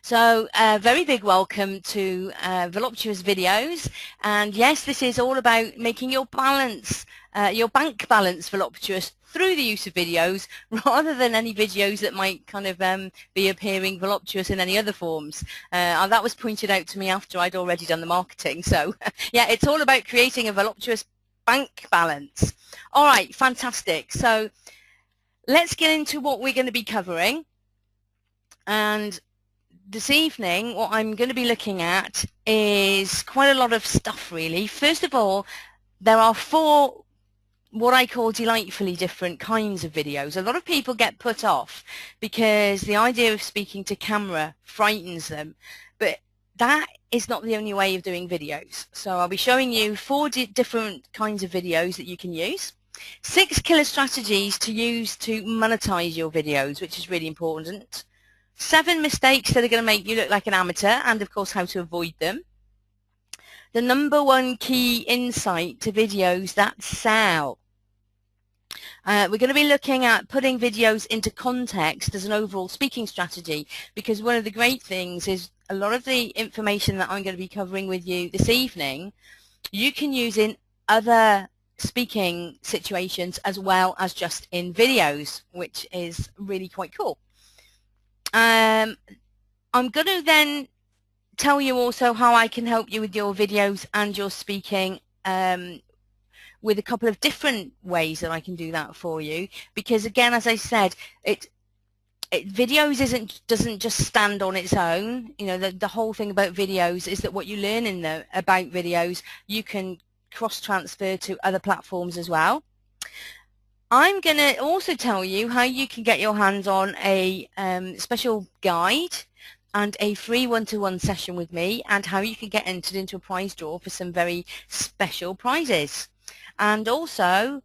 So very big welcome to Voluptuous videos, and yes, this is all about making your balance, your bank balance voluptuous through the use of videos rather than any videos that might kind of be appearing voluptuous in any other forms. And that was pointed out to me after I'd already done the marketing. So yeah, it's all about creating a voluptuous bank balance. All right, fantastic. So let's get into what we're going to be covering. And this evening, what I'm going to be looking at is quite a lot of stuff, really. First of all, there are 4 what I call delightfully different kinds of videos. A lot of people get put off because the idea of speaking to camera frightens them, but that is not the only way of doing videos. So I'll be showing you 4 different kinds of videos that you can use. 6 killer strategies to use to monetize your videos, which is really important. 7 mistakes that are going to make you look like an amateur, and of course how to avoid them. The #1 key insight to videos that sell. We're going to be looking at putting videos into context as an overall speaking strategy, because one of the great things is a lot of the information that I'm going to be covering with you this evening, you can use in other speaking situations as well as just in videos, which is really quite cool. I'm going to then tell you also how I can help you with your videos and your speaking with a couple of different ways that I can do that for you, because again, as I said, videos doesn't just stand on its own. You know, the whole thing about videos is that what you learn about videos you can cross transfer to other platforms as well. I'm going to also tell you how you can get your hands on a special guide and a free one-to-one session with me, and how you can get entered into a prize draw for some very special prizes. And also,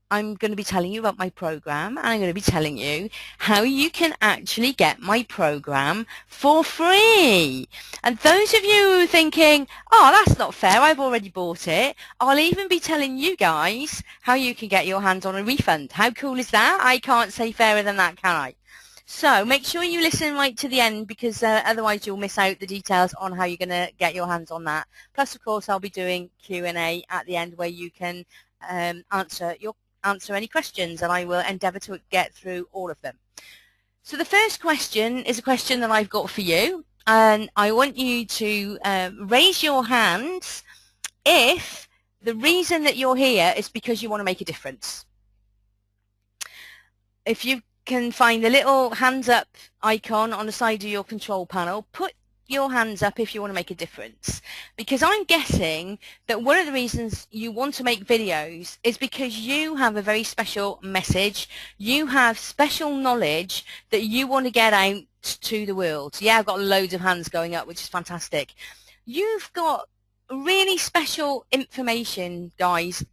I'm going to be telling you about my program, and I'm going to be telling you how you can actually get my program for free. And those of you who are thinking, oh, that's not fair, I've already bought it, I'll even be telling you guys how you can get your hands on a refund. How cool is that? I can't say fairer than that, can I? So make sure you listen right to the end, because otherwise you'll miss out the details on how you're going to get your hands on that. Plus, of course, I'll be doing Q&A at the end where you can answer any questions, and I will endeavour to get through all of them. So the first question is a question that I've got for you, and I want you to raise your hands if the reason that you're here is because you want to make a difference. If you can find the little hands up icon on the side of your control panel, put your hands up if you want to make a difference, because I'm guessing that one of the reasons you want to make videos is because you have a very special message, you have special knowledge that you want to get out to the world. Yeah, I've got loads of hands going up, which is fantastic. You've got really special information, guys,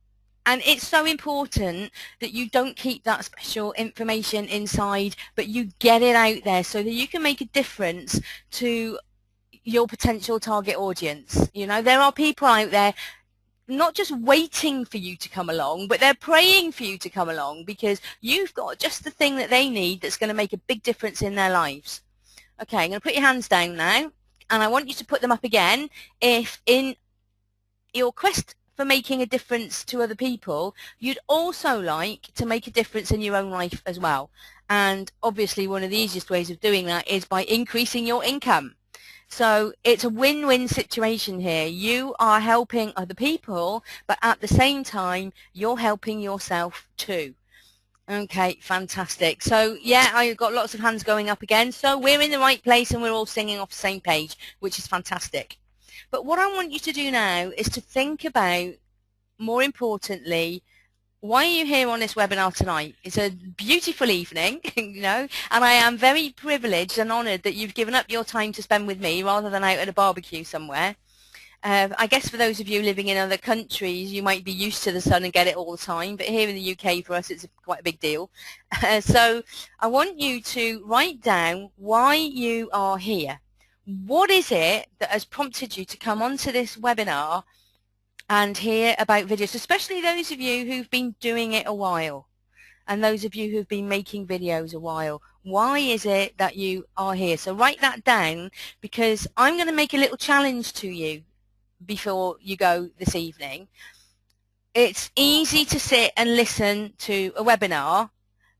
and it's so important that you don't keep that special information inside, but you get it out there so that you can make a difference to your potential target audience. You know, there are people out there not just waiting for you to come along, but they're praying for you to come along, because you've got just the thing that they need that's going to make a big difference in their lives. Okay, I'm going to put your hands down now, and I want you to put them up again if in your quest for making a difference to other people, you'd also like to make a difference in your own life as well. And obviously one of the easiest ways of doing that is by increasing your income. So it's a win-win situation here. You are helping other people, but at the same time, you're helping yourself too. Okay, fantastic. So yeah, I've got lots of hands going up again. So we're in the right place and we're all singing off the same page, which is fantastic. But what I want you to do now is to think about, more importantly, why are you here on this webinar tonight? It's a beautiful evening, you know, and I am very privileged and honoured that you've given up your time to spend with me rather than out at a barbecue somewhere. I guess for those of you living in other countries, you might be used to the sun and get it all the time, but here in the UK for us it's quite a big deal. So I want you to write down why you are here. What is it that has prompted you to come onto this webinar and hear about videos, especially those of you who've been doing it a while? and those of you who've been making videos a while. Why is it that you are here? So write that down, because I'm going to make a little challenge to you before you go this evening. It's easy to sit and listen to a webinar,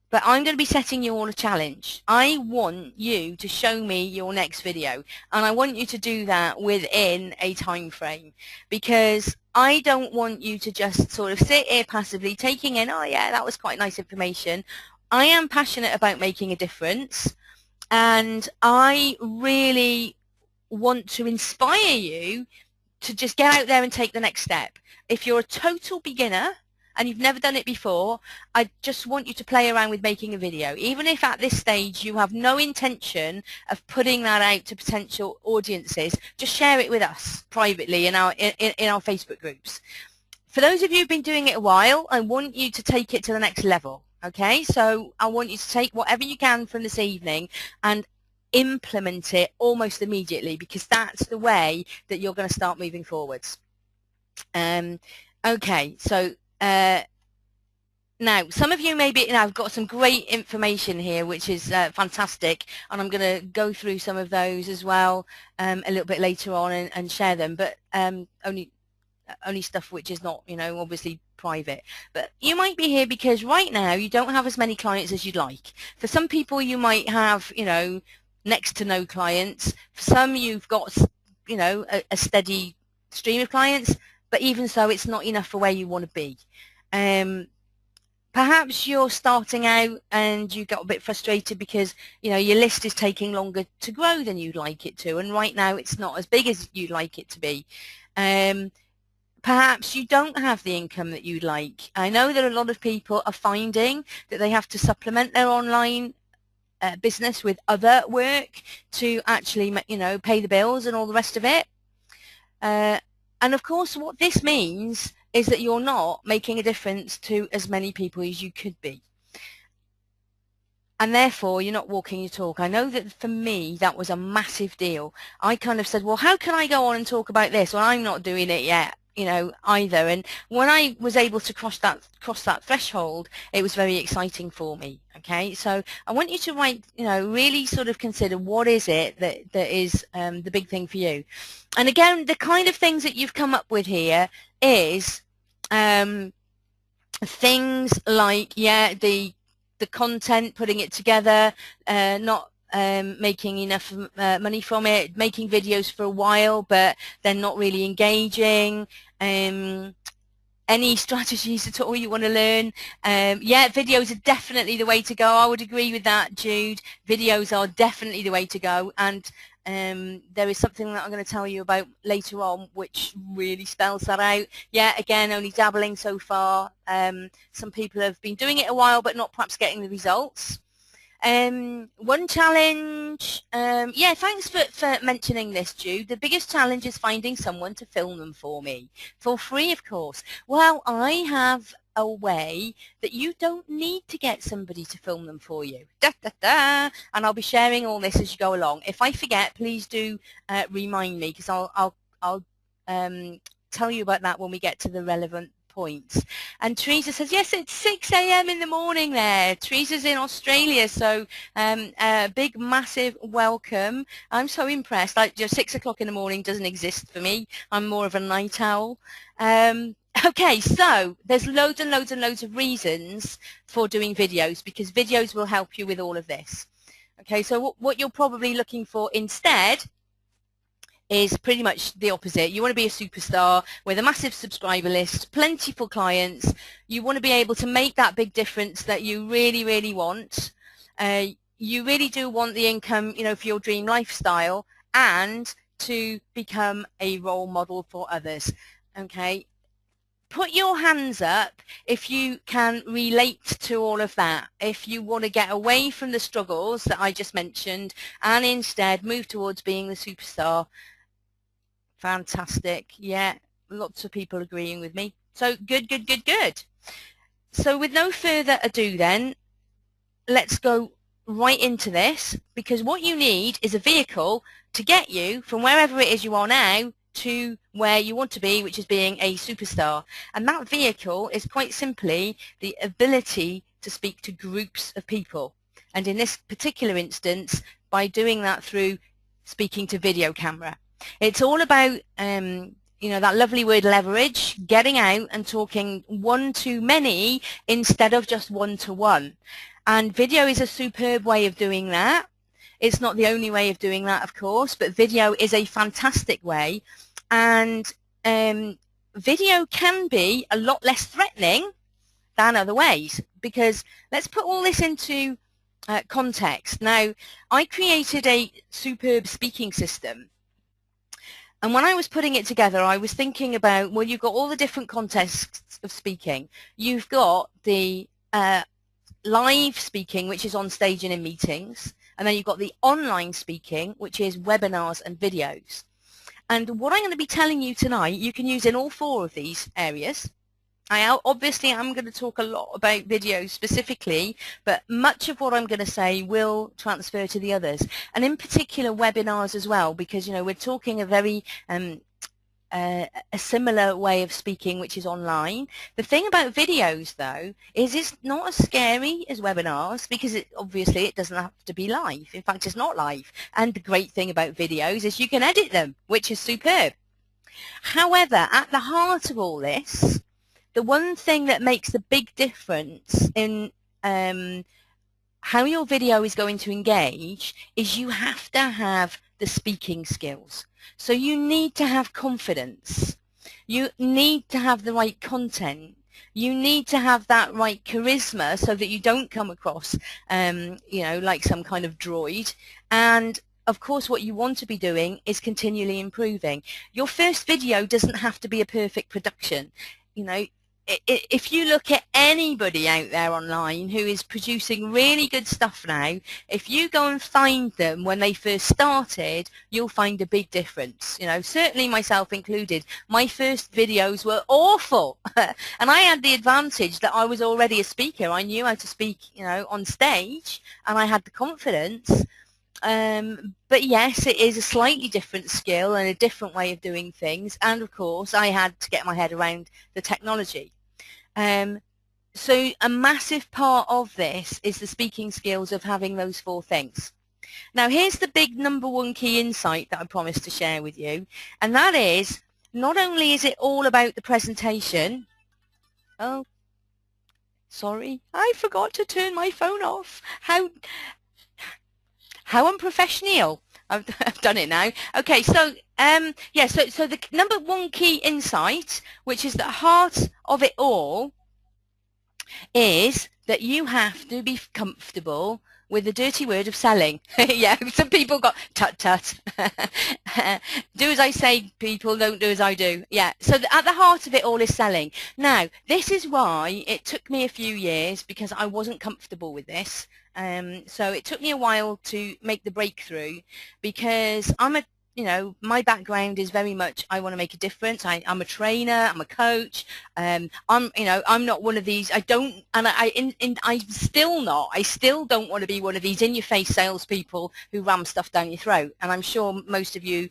but I'm going to be setting you all a challenge. I want you to show me your next video, and I want you to do that within a time frame, because I don't want you to just sort of sit here passively taking in, oh yeah, that was quite nice information. I am passionate about making a difference, and I really want to inspire you to just get out there and take the next step. If you're a total beginner and you've never done it before, I just want you to play around with making a video. Even if at this stage you have no intention of putting that out to potential audiences, just share it with us privately in our Facebook groups. For those of you who've been doing it a while, I want you to take it to the next level. Okay, so I want you to take whatever you can from this evening and implement it almost immediately, because that's the way that you're going to start moving forwards. Okay, so now some of you maybe, I've got some great information here which is fantastic, and I'm going to go through some of those as well a little bit later on and share them, but only stuff which is not, obviously private. But you might be here because right now you don't have as many clients as you'd like. For some people you might have, next to no clients. For some you've got, a steady stream of clients, but even so it's not enough for where you want to be. Perhaps you're starting out and you got a bit frustrated because, your list is taking longer to grow than you'd like it to, and right now it's not as big as you'd like it to be. Perhaps you don't have the income that you'd like. I know that a lot of people are finding that they have to supplement their online business with other work to actually, pay the bills and all the rest of it. And of course, what this means is that you're not making a difference to as many people as you could be. And therefore, you're not walking your talk. I know that for me, that was a massive deal. I kind of said, well, how can I go on and talk about this? Well, I'm not doing it yet, either. And when I was able to cross that threshold, it was very exciting for me. Okay, so I want you to write, really sort of consider what is it that is the big thing for you. And again, the kind of things that you've come up with here is things like, the content, putting it together, not making enough money from it, making videos for a while but they're not really engaging, any strategies at all you want to learn. Videos are definitely the way to go. I would agree with that, Jude. Videos are definitely the way to go, and there is something that I'm going to tell you about later on which really spells that out. Again, only dabbling so far. Some people have been doing it a while but not perhaps getting the results. One challenge, thanks for mentioning this, Jude. The biggest challenge is finding someone to film them for me, for free of course. Well, I have a way that you don't need to get somebody to film them for you. And I'll be sharing all this as you go along. If I forget, please do remind me, because I'll tell you about that when we get to the relevant points. And Teresa says, yes, it's 6 a.m. in the morning there. Teresa's in Australia, so a big, massive welcome. I'm so impressed. 6 o'clock in the morning doesn't exist for me. I'm more of a night owl. Okay, so there's loads and loads and loads of reasons for doing videos, because videos will help you with all of this. Okay, so what you're probably looking for instead is pretty much the opposite. You want to be a superstar with a massive subscriber list, plentiful clients. You want to be able to make that big difference that you really, really want. You really do want the income, for your dream lifestyle, and to become a role model for others. Okay. Put your hands up if you can relate to all of that, if you want to get away from the struggles that I just mentioned and instead move towards being the superstar. Fantastic. Yeah, lots of people agreeing with me. So good, good, good, good. So with no further ado then, let's go right into this, because what you need is a vehicle to get you from wherever it is you are now to where you want to be, which is being a superstar. And that vehicle is quite simply the ability to speak to groups of people. And in this particular instance, by doing that through speaking to video camera. It's all about, you know, that lovely word leverage, getting out and talking one-to-many instead of just one-to-one. And video is a superb way of doing that. It's not the only way of doing that, of course, but video is a fantastic way. And video can be a lot less threatening than other ways, because let's put all this into context. Now, I created a superb speaking system, and when I was putting it together, I was thinking about, well, you've got all the different contexts of speaking. You've got the live speaking, which is on stage and in meetings, and then you've got the online speaking, which is webinars and videos. And what I'm going to be telling you tonight, you can use in all four of these areas. I obviously am going to talk a lot about videos specifically, but much of what I'm going to say will transfer to the others, and in particular webinars as well, because, you know, we're talking a very a similar way of speaking, which is online. The thing about videos, though, is it's not as scary as webinars, because obviously it doesn't have to be live. In fact, it's not live. And the great thing about videos is you can edit them, which is superb. However, at the heart of all this, the one thing that makes the big difference in how your video is going to engage is you have to have the speaking skills. So you need to have confidence. You need to have the right content. You need to have that right charisma so that you don't come across, you know, like some kind of droid. And of course, what you want to be doing is continually improving. Your first video doesn't have to be a perfect production. You know, if you look at anybody out there online who is producing really good stuff now, if you go and find them when they first started, you'll find a big difference. You know, certainly myself included, my first videos were awful. And I had the advantage that I was already a speaker. I knew how to speak, you know, on stage, and I had the confidence. But yes, it is a slightly different skill and a different way of doing things, and of course I had to get my head around the technology. So a massive part of this is the speaking skills of having those four things. Now here's the big #1 key insight that I promised to share with you, and that is, not only is it all about the presentation. Oh, sorry, I forgot to turn my phone off. How unprofessional. I've done it now. Okay, so yeah, so the #1 key insight, which is the heart of it all, is that you have to be comfortable with the dirty word of selling. Yeah, some people got tut. Do as I say, people, don't do as I do. Yeah, so at the heart of it all is selling. Now, this is why it took me a few years, because I wasn't comfortable with this. So it took me a while to make the breakthrough, because you know, my background is very much, I want to make a difference. I'm a trainer, I'm a coach. I'm not one of these. I still don't want to be one of these in-your-face salespeople who ram stuff down your throat. And I'm sure most of you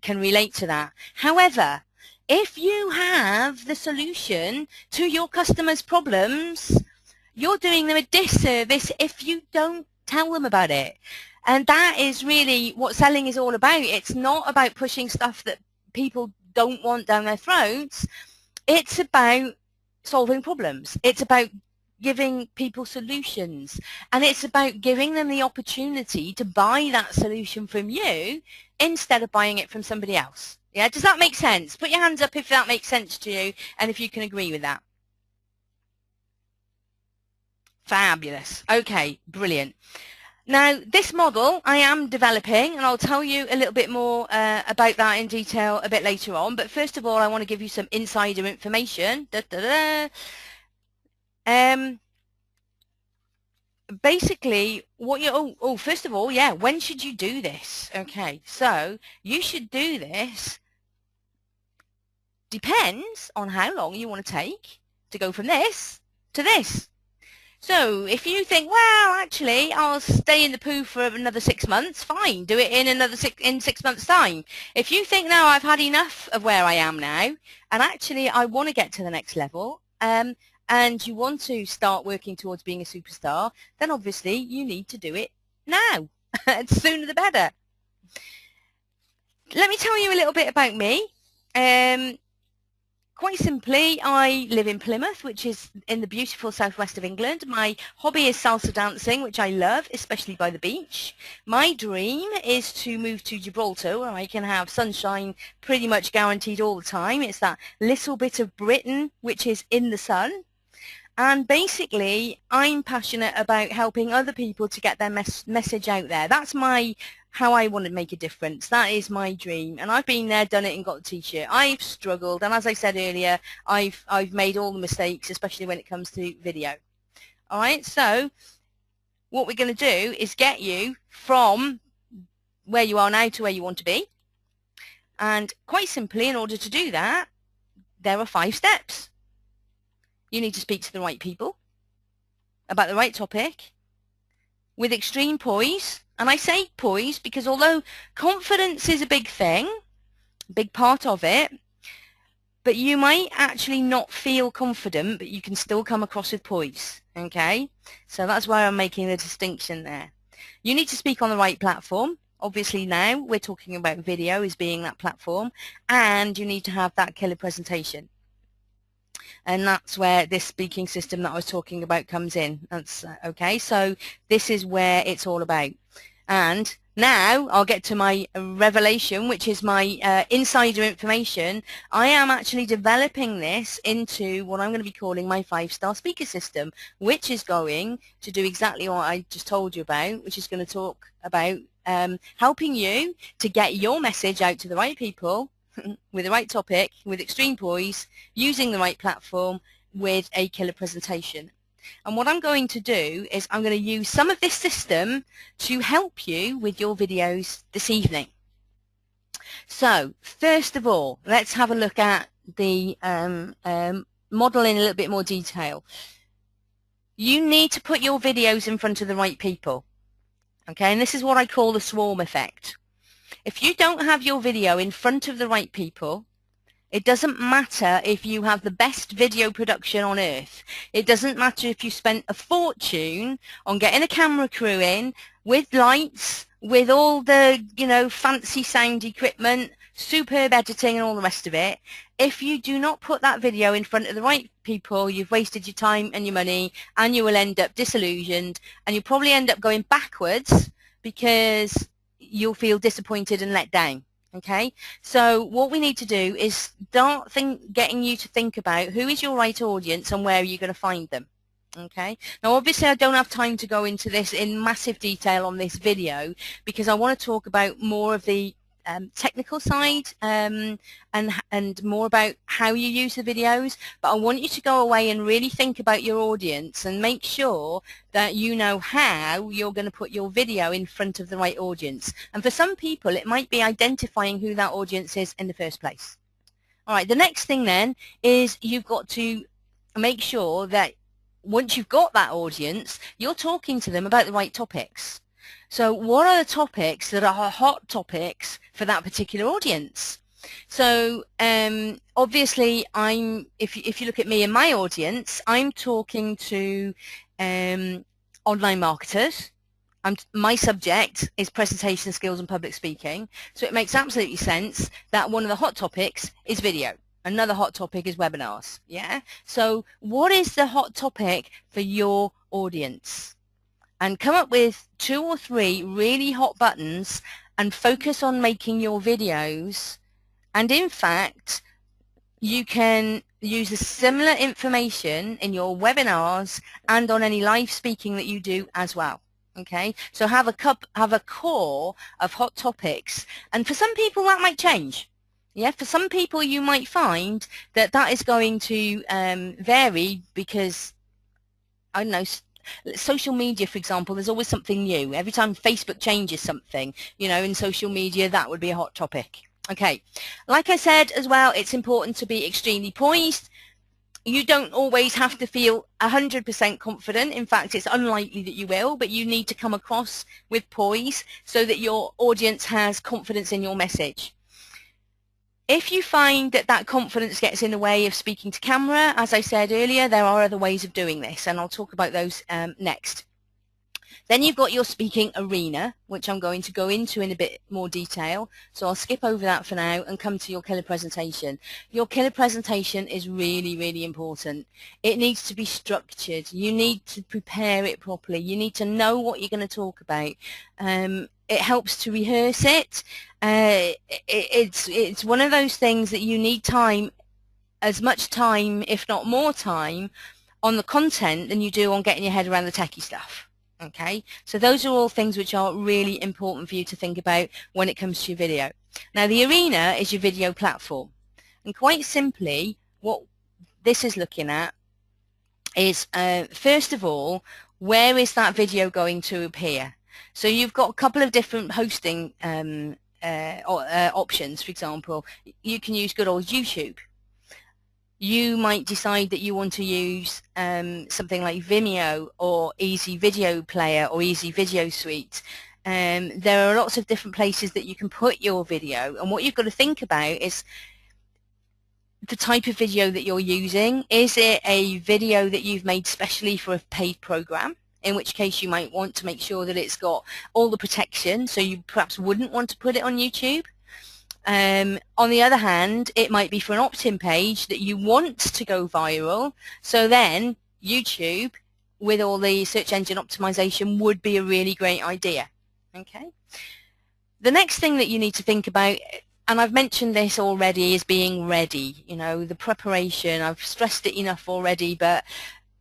can relate to that. However, if you have the solution to your customers' problems, you're doing them a disservice if you don't tell them about it. And that is really what selling is all about. It's not about pushing stuff that people don't want down their throats. It's about solving problems. It's about giving people solutions. And it's about giving them the opportunity to buy that solution from you instead of buying it from somebody else. Yeah, does that make sense? Put your hands up if that makes sense to you and if you can agree with that. Fabulous. Okay, brilliant. Now, this model I am developing, and I'll tell you a little bit more about that in detail a bit later on. But first of all, I want to give you some insider information. Basically, what you first of all, yeah, when should you do this? Okay, so you should do this. Depends on how long you want to take to go from this to this. So if you think, well, actually, I'll stay in the poo for another 6 months, fine, do it in 6 months' time. If you think, no, I've had enough of where I am now, and actually I want to get to the next level, and you want to start working towards being a superstar, then obviously you need to do it now. The sooner the better. Let me tell you a little bit about me. Quite simply, I live in Plymouth, which is in the beautiful southwest of England. My hobby is salsa dancing, which I love, especially by the beach. My dream is to move to Gibraltar, where I can have sunshine pretty much guaranteed all the time. It's that little bit of Britain which is in the sun. And basically, I'm passionate about helping other people to get their message out there. That's how I want to make a difference. That is my dream. And I've been there, done it, and got the t-shirt. I've struggled, and as I said earlier, I've made all the mistakes, especially when it comes to video. All right, so what we're going to do is get you from where you are now to where you want to be. And quite simply, in order to do that, there are 5 steps. You need to speak to the right people about the right topic with extreme poise. And I say poise because although confidence is a big thing, a big part of it, but you might actually not feel confident, but you can still come across with poise, okay? So that's why I'm making the distinction there. You need to speak on the right platform. Obviously now we're talking about video as being that platform, and you need to have that killer presentation. And that's where this speaking system that I was talking about comes in. That's okay. So this is where it's all about. And now I'll get to my revelation, which is my insider information. I am actually developing this into what I'm going to be calling my 5-star speaker system, which is going to do exactly what I just told you about, which is going to talk about helping you to get your message out to the right people with the right topic, with extreme poise, using the right platform, with a killer presentation. And what I'm going to do is I'm going to use some of this system to help you with your videos this evening. So first of all, let's have a look at the model in a little bit more detail. You need to put your videos in front of the right people. Okay, and this is what I call the swarm effect. If you don't have your video in front of the right people, it doesn't matter if you have the best video production on earth. It doesn't matter if you spent a fortune on getting a camera crew in with lights, with all the, fancy sound equipment, superb editing and all the rest of it. If you do not put that video in front of the right people, you've wasted your time and your money, and you will end up disillusioned, and you'll probably end up going backwards because you'll feel disappointed and let down. Okay, so what we need to do is start getting you to think about who is your right audience and where are you going to find them. Okay, now obviously I don't have time to go into this in massive detail on this video because I want to talk about more of the technical side and more about how you use the videos, but I want you to go away and really think about your audience and make sure that you know how you're going to put your video in front of the right audience. And for some people it might be identifying who that audience is in the first place. All right, the next thing then is you've got to make sure that once you've got that audience, you're talking to them about the right topics. So what are the topics that are hot topics for that particular audience? So obviously if you look at me and my audience, I'm talking to online marketers. My subject is presentation skills and public speaking. So it makes absolutely sense that one of the hot topics is video. Another hot topic is webinars. Yeah. So what is the hot topic for your audience? And come up with 2 or 3 really hot buttons and focus on making your videos. And in fact, you can use a similar information in your webinars and on any live speaking that you do as well. Okay, so have a core of hot topics, and for some people that might change. Yeah, for some people you might find that is going to vary because, I don't know, social media, for example, there's always something new. Every time Facebook changes something, in social media, that would be a hot topic. Okay, like I said as well, it's important to be extremely poised. You don't always have to feel 100% confident. In fact, it's unlikely that you will, but you need to come across with poise so that your audience has confidence in your message. If you find that that confidence gets in the way of speaking to camera, as I said earlier, there are other ways of doing this, and I'll talk about those next. Then you've got your speaking arena, which I'm going to go into in a bit more detail. So I'll skip over that for now and come to your killer presentation. Your killer presentation is really, really important. It needs to be structured. You need to prepare it properly. You need to know what you're going to talk about. It helps to rehearse it. It's one of those things that you need time, as much time, if not more time, on the content than you do on getting your head around the techie stuff. Okay, so those are all things which are really important for you to think about when it comes to your video. Now, the arena is your video platform, and quite simply what this is looking at is first of all, where is that video going to appear? So you've got a couple of different hosting options. For example, you can use good old YouTube. You might decide that you want to use something like Vimeo or Easy Video Player or Easy Video Suite. There are lots of different places that you can put your video, and what you've got to think about is the type of video that you're using. Is it a video that you've made specially for a paid program? In which case you might want to make sure that it's got all the protection, so you perhaps wouldn't want to put it on YouTube. On the other hand, it might be for an opt-in page that you want to go viral, so then YouTube, with all the search engine optimization, would be a really great idea. Okay. The next thing that you need to think about, and I've mentioned this already, is being ready. You know, the preparation. I've stressed it enough already, but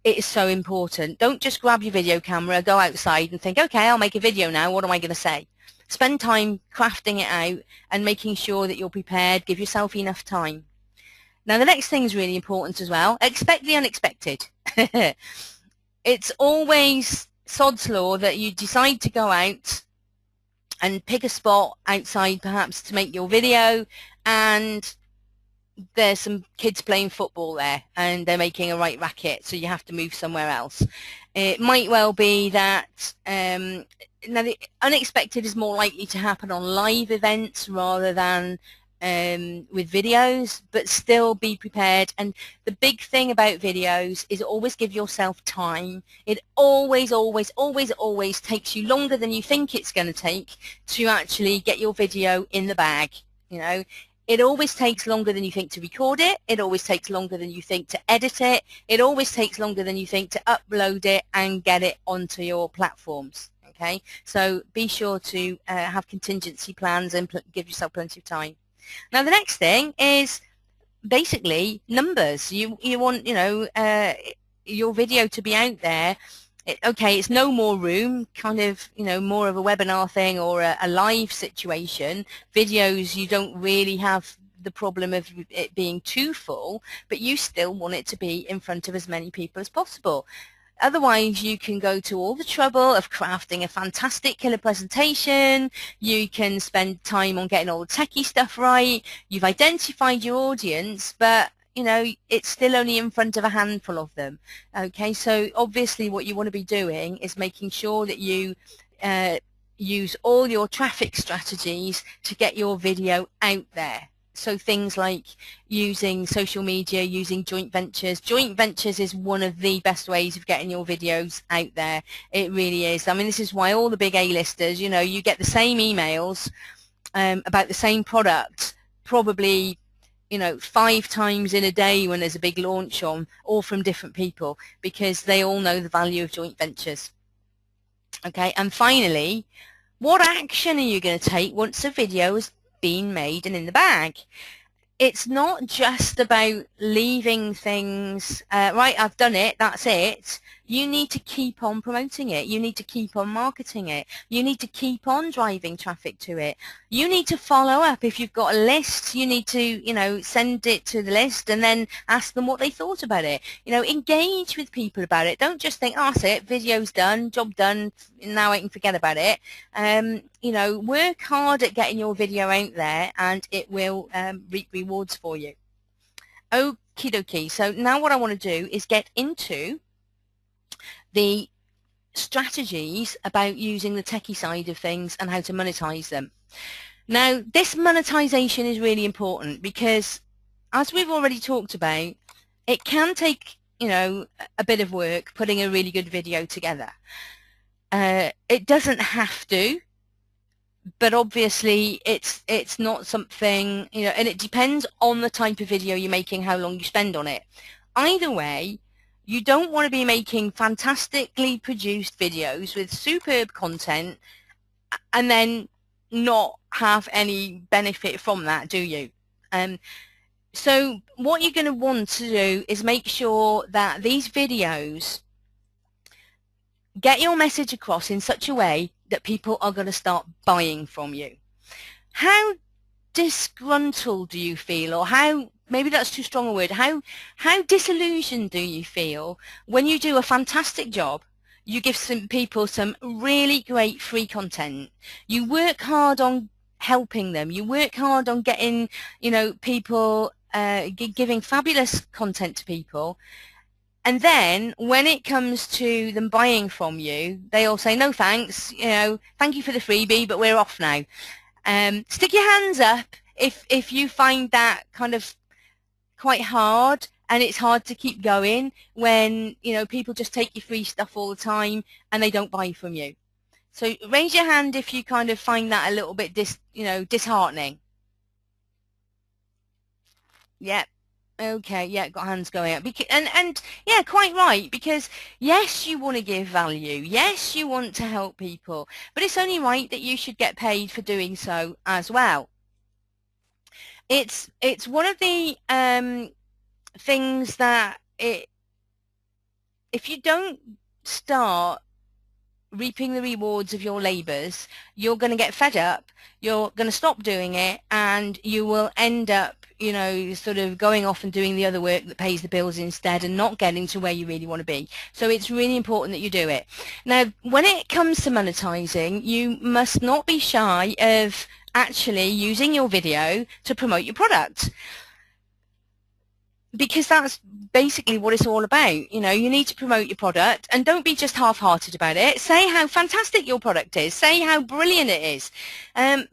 it is so important. Don't just grab your video camera, go outside and think, okay, I'll make a video now. What am I going to say? Spend time crafting it out and making sure that you're prepared. Give yourself enough time. Now, the next thing is really important as well. Expect the unexpected. It's always sod's law that you decide to go out and pick a spot outside perhaps to make your video, and there's some kids playing football there and they're making a right racket, so you have to move somewhere else. It might well be that now the unexpected is more likely to happen on live events rather than with videos, but still be prepared. And the big thing about videos is always give yourself time. It always takes you longer than you think it's going to take to actually get your video in the bag. You know, it always takes longer than you think to record it. It always takes longer than you think to edit it. It always takes longer than you think to upload it and get it onto your platforms. Okay, so be sure to have contingency plans and give yourself plenty of time. Now, the next thing is basically numbers. You want, you know, your video to be out there. Okay, it's no more room, kind of, you know, more of a webinar thing or a live situation. Videos, you don't really have the problem of it being too full, but you still want it to be in front of as many people as possible. Otherwise, you can go to all the trouble of crafting a fantastic killer presentation. You can spend time on getting all the techie stuff right. You've identified your audience, but you know, it's still only in front of a handful of them. Okay, so obviously what you want to be doing is making sure that you use all your traffic strategies to get your video out there. So things like using social media, using joint ventures. Joint ventures is one of the best ways of getting your videos out there. It really is. I mean, this is why all the big A-listers, you know, you get the same emails about the same product, probably, you know, 5 times in a day when there's a big launch on, all from different people, because they all know the value of joint ventures. Okay, and finally, what action are you going to take once a video has been made and in the bag? It's not just about leaving things, right, I've done it, that's it. You need to keep on promoting it. You need to keep on marketing it. You need to keep on driving traffic to it. You need to follow up. If you've got a list, you need to, you know, send it to the list and then ask them what they thought about it. You know, engage with people about it. Don't just think, oh, that's it, video's done, job done, now I can forget about it. You know, work hard at getting your video out there and it will reap rewards for you. Okie dokie. So now what I want to do is get into the strategies about using the techie side of things and how to monetize them. Now, this monetization is really important because, as we've already talked about, it can take, you know, a bit of work putting a really good video together. It doesn't have to, but obviously it's not something, you know, and it depends on the type of video you're making, how long you spend on it. Either way, you don't want to be making fantastically produced videos with superb content and then not have any benefit from that, do you? So what you're going to want to do is make sure that these videos get your message across in such a way that people are going to start buying from you. How disgruntled do you feel, or how, maybe that's too strong a word, how disillusioned do you feel when you do a fantastic job, you give some people some really great free content, you work hard on helping them, you work hard on getting, you know, people, giving fabulous content to people, and then when it comes to them buying from you, they all say, no thanks, you know, thank you for the freebie, but we're off now. Stick your hands up if you find that kind of quite hard, and it's hard to keep going when, you know, people just take your free stuff all the time and they don't buy from you. So raise your hand if you kind of find that a little bit disheartening. Yeah. Okay, yeah, got hands going up. And yeah, quite right, because yes, you want to give value, yes, you want to help people, but it's only right that you should get paid for doing so as well. It's one of the things that if you don't start reaping the rewards of your labors, you're going to get fed up, you're going to stop doing it, and you will end up, you know, sort of going off and doing the other work that pays the bills instead and not getting to where you really want to be. So it's really important that you do it. Now, when it comes to monetizing, you must not be shy of actually using your video to promote your product, because that's basically what it's all about. You know, you need to promote your product, and don't be just half-hearted about it. Say how fantastic your product is. Say how brilliant it is.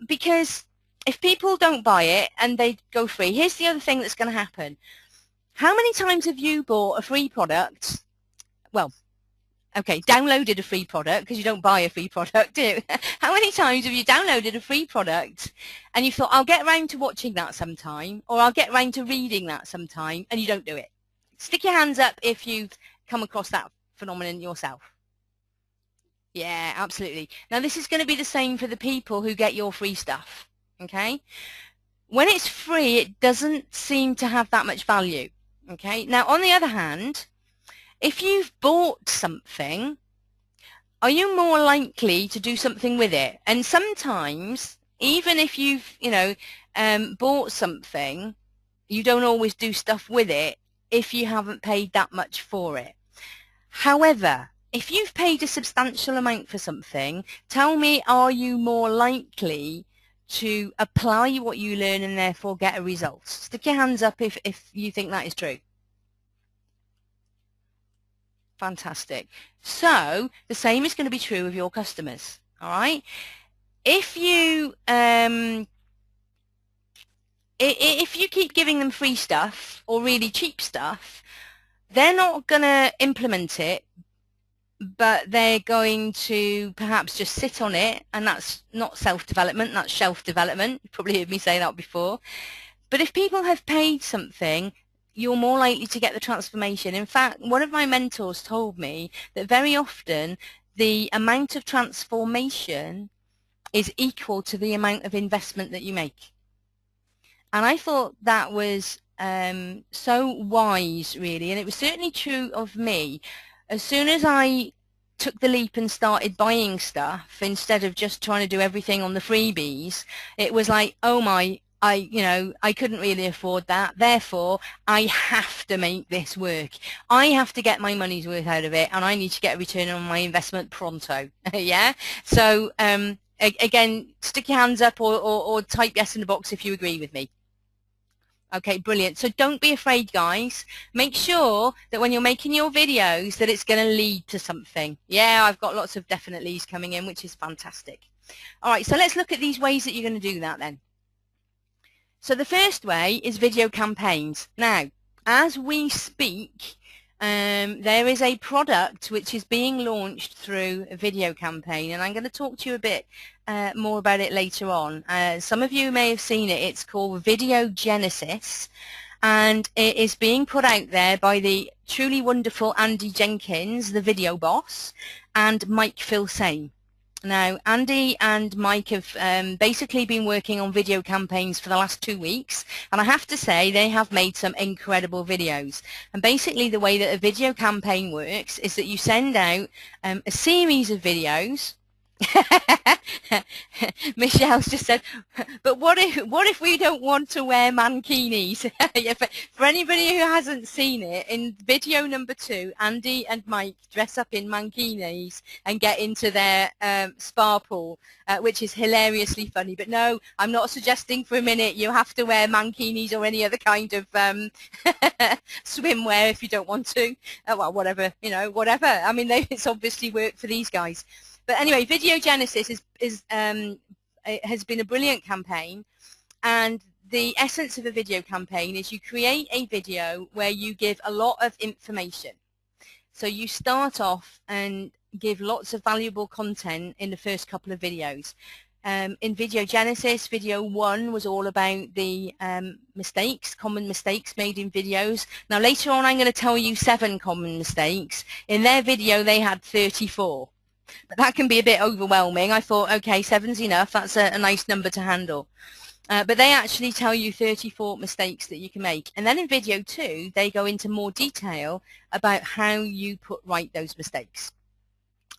Because if people don't buy it and they go free, here's the other thing that's going to happen. How many times have you bought a free product? Well, okay, downloaded a free product, because you don't buy a free product, do you? How many times have you downloaded a free product and you thought, I'll get around to watching that sometime, or I'll get around to reading that sometime, and you don't do it? Stick your hands up if you've come across that phenomenon yourself. Yeah, absolutely. Now, this is going to be the same for the people who get your free stuff, okay? When it's free, it doesn't seem to have that much value, okay? Now, on the other hand, if you've bought something, are you more likely to do something with it? And sometimes, even if you've, you know, bought something, you don't always do stuff with it if you haven't paid that much for it. However, if you've paid a substantial amount for something, tell me, are you more likely to apply what you learn and therefore get a result? Stick your hands up if you think that is true. Fantastic. So the same is going to be true of your customers. All right. If you keep giving them free stuff or really cheap stuff, they're not going to implement it, but they're going to perhaps just sit on it, and that's not self-development, that's shelf development. You've probably heard me say that before. But if people have paid something, you're more likely to get the transformation. In fact, one of my mentors told me that very often the amount of transformation is equal to the amount of investment that you make. And I thought that was so wise, really, and it was certainly true of me. As soon as I took the leap and started buying stuff instead of just trying to do everything on the freebies, it was like, oh my, I couldn't really afford that, therefore I have to make this work. I have to get my money's worth out of it, and I need to get a return on my investment pronto. Yeah. So again, stick your hands up or type yes in the box if you agree with me. Okay, brilliant. So don't be afraid, guys. Make sure that when you're making your videos that it's going to lead to something. Yeah, I've got lots of definitely's coming in, which is fantastic. All right, so let's look at these ways that you're going to do that then. So the first way is video campaigns. Now, as we speak, there is a product which is being launched through a video campaign, and I'm going to talk to you a bit more about it later on. Some of you may have seen it. It's called Video Genesis, and it is being put out there by the truly wonderful Andy Jenkins, the video boss, and Mike Filsane. Now, Andy and Mike have basically been working on video campaigns for the last 2 weeks, and I have to say they have made some incredible videos. And basically the way that a video campaign works is that you send out a series of videos. Michelle's just said, but what if we don't want to wear mankinis? Yeah, for anybody who hasn't seen it, in video number 2, Andy and Mike dress up in mankinis and get into their spa pool, which is hilariously funny. But no, I'm not suggesting for a minute you have to wear mankinis or any other kind of swimwear if you don't want to. Well, whatever, you know, whatever. I mean, it's obviously worked for these guys. But anyway, Video Genesis has been a brilliant campaign, and the essence of a video campaign is you create a video where you give a lot of information. So you start off and give lots of valuable content in the first couple of videos. In Video Genesis, video 1 was all about the common mistakes made in videos. Now later on I'm going to tell you 7 common mistakes. In their video they had 34. But that can be a bit overwhelming. I thought, okay, 7's enough. That's a nice number to handle. But they actually tell you 34 mistakes that you can make. And then in video 2, they go into more detail about how you put right those mistakes.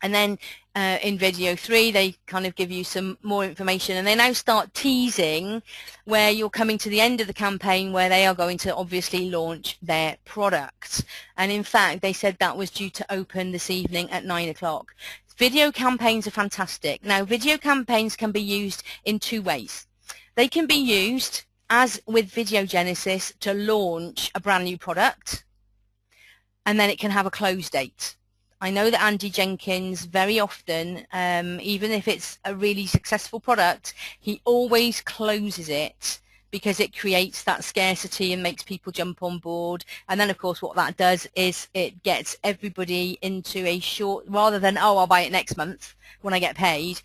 And then in video 3, they kind of give you some more information, and they now start teasing where you're coming to the end of the campaign where they are going to obviously launch their products. And in fact, they said that was due to open this evening at 9 o'clock. Video campaigns are fantastic. Now, video campaigns can be used in 2 ways. They can be used, as with Video Genesis, to launch a brand new product, and then it can have a close date. I know that Andy Jenkins very often, even if it's a really successful product, he always closes it because it creates that scarcity and makes people jump on board. And then of course what that does is it gets everybody into a short, rather than, oh, I'll buy it next month when I get paid,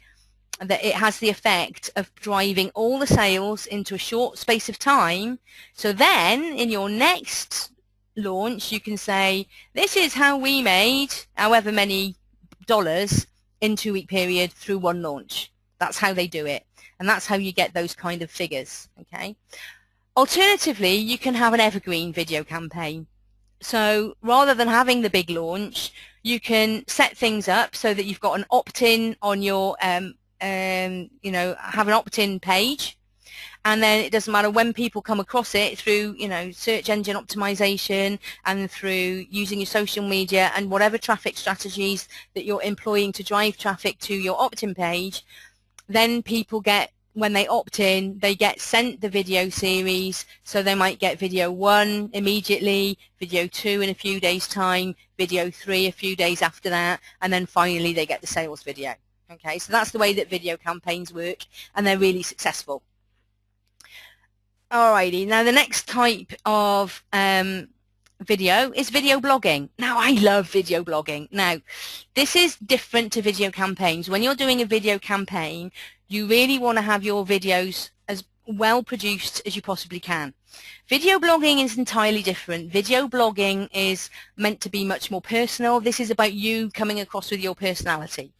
that it has the effect of driving all the sales into a short space of time. So then in your next launch you can say, this is how we made however many dollars in 2-week period through 1 launch. That's how they do it, and that's how you get those kind of figures. Okay. Alternatively, you can have an evergreen video campaign. So rather than having the big launch, you can set things up so that you've got an opt-in on your have an opt-in page, and then it doesn't matter when people come across it through, search engine optimization and through using your social media and whatever traffic strategies that you're employing to drive traffic to your opt-in page. Then people get, when they opt in, they get sent the video series. So they might get video 1 immediately, video 2 in a few days time, video 3 a few days after that, and then finally they get the sales video. Okay, so that's the way that video campaigns work, and they're really successful. Alrighty, now the next type of video is video blogging. Now, I love video blogging. Now, this is different to video campaigns. When you're doing a video campaign, you really want to have your videos as well produced as you possibly can. Video blogging is entirely different. Video blogging is meant to be much more personal. This is about you coming across with your personality.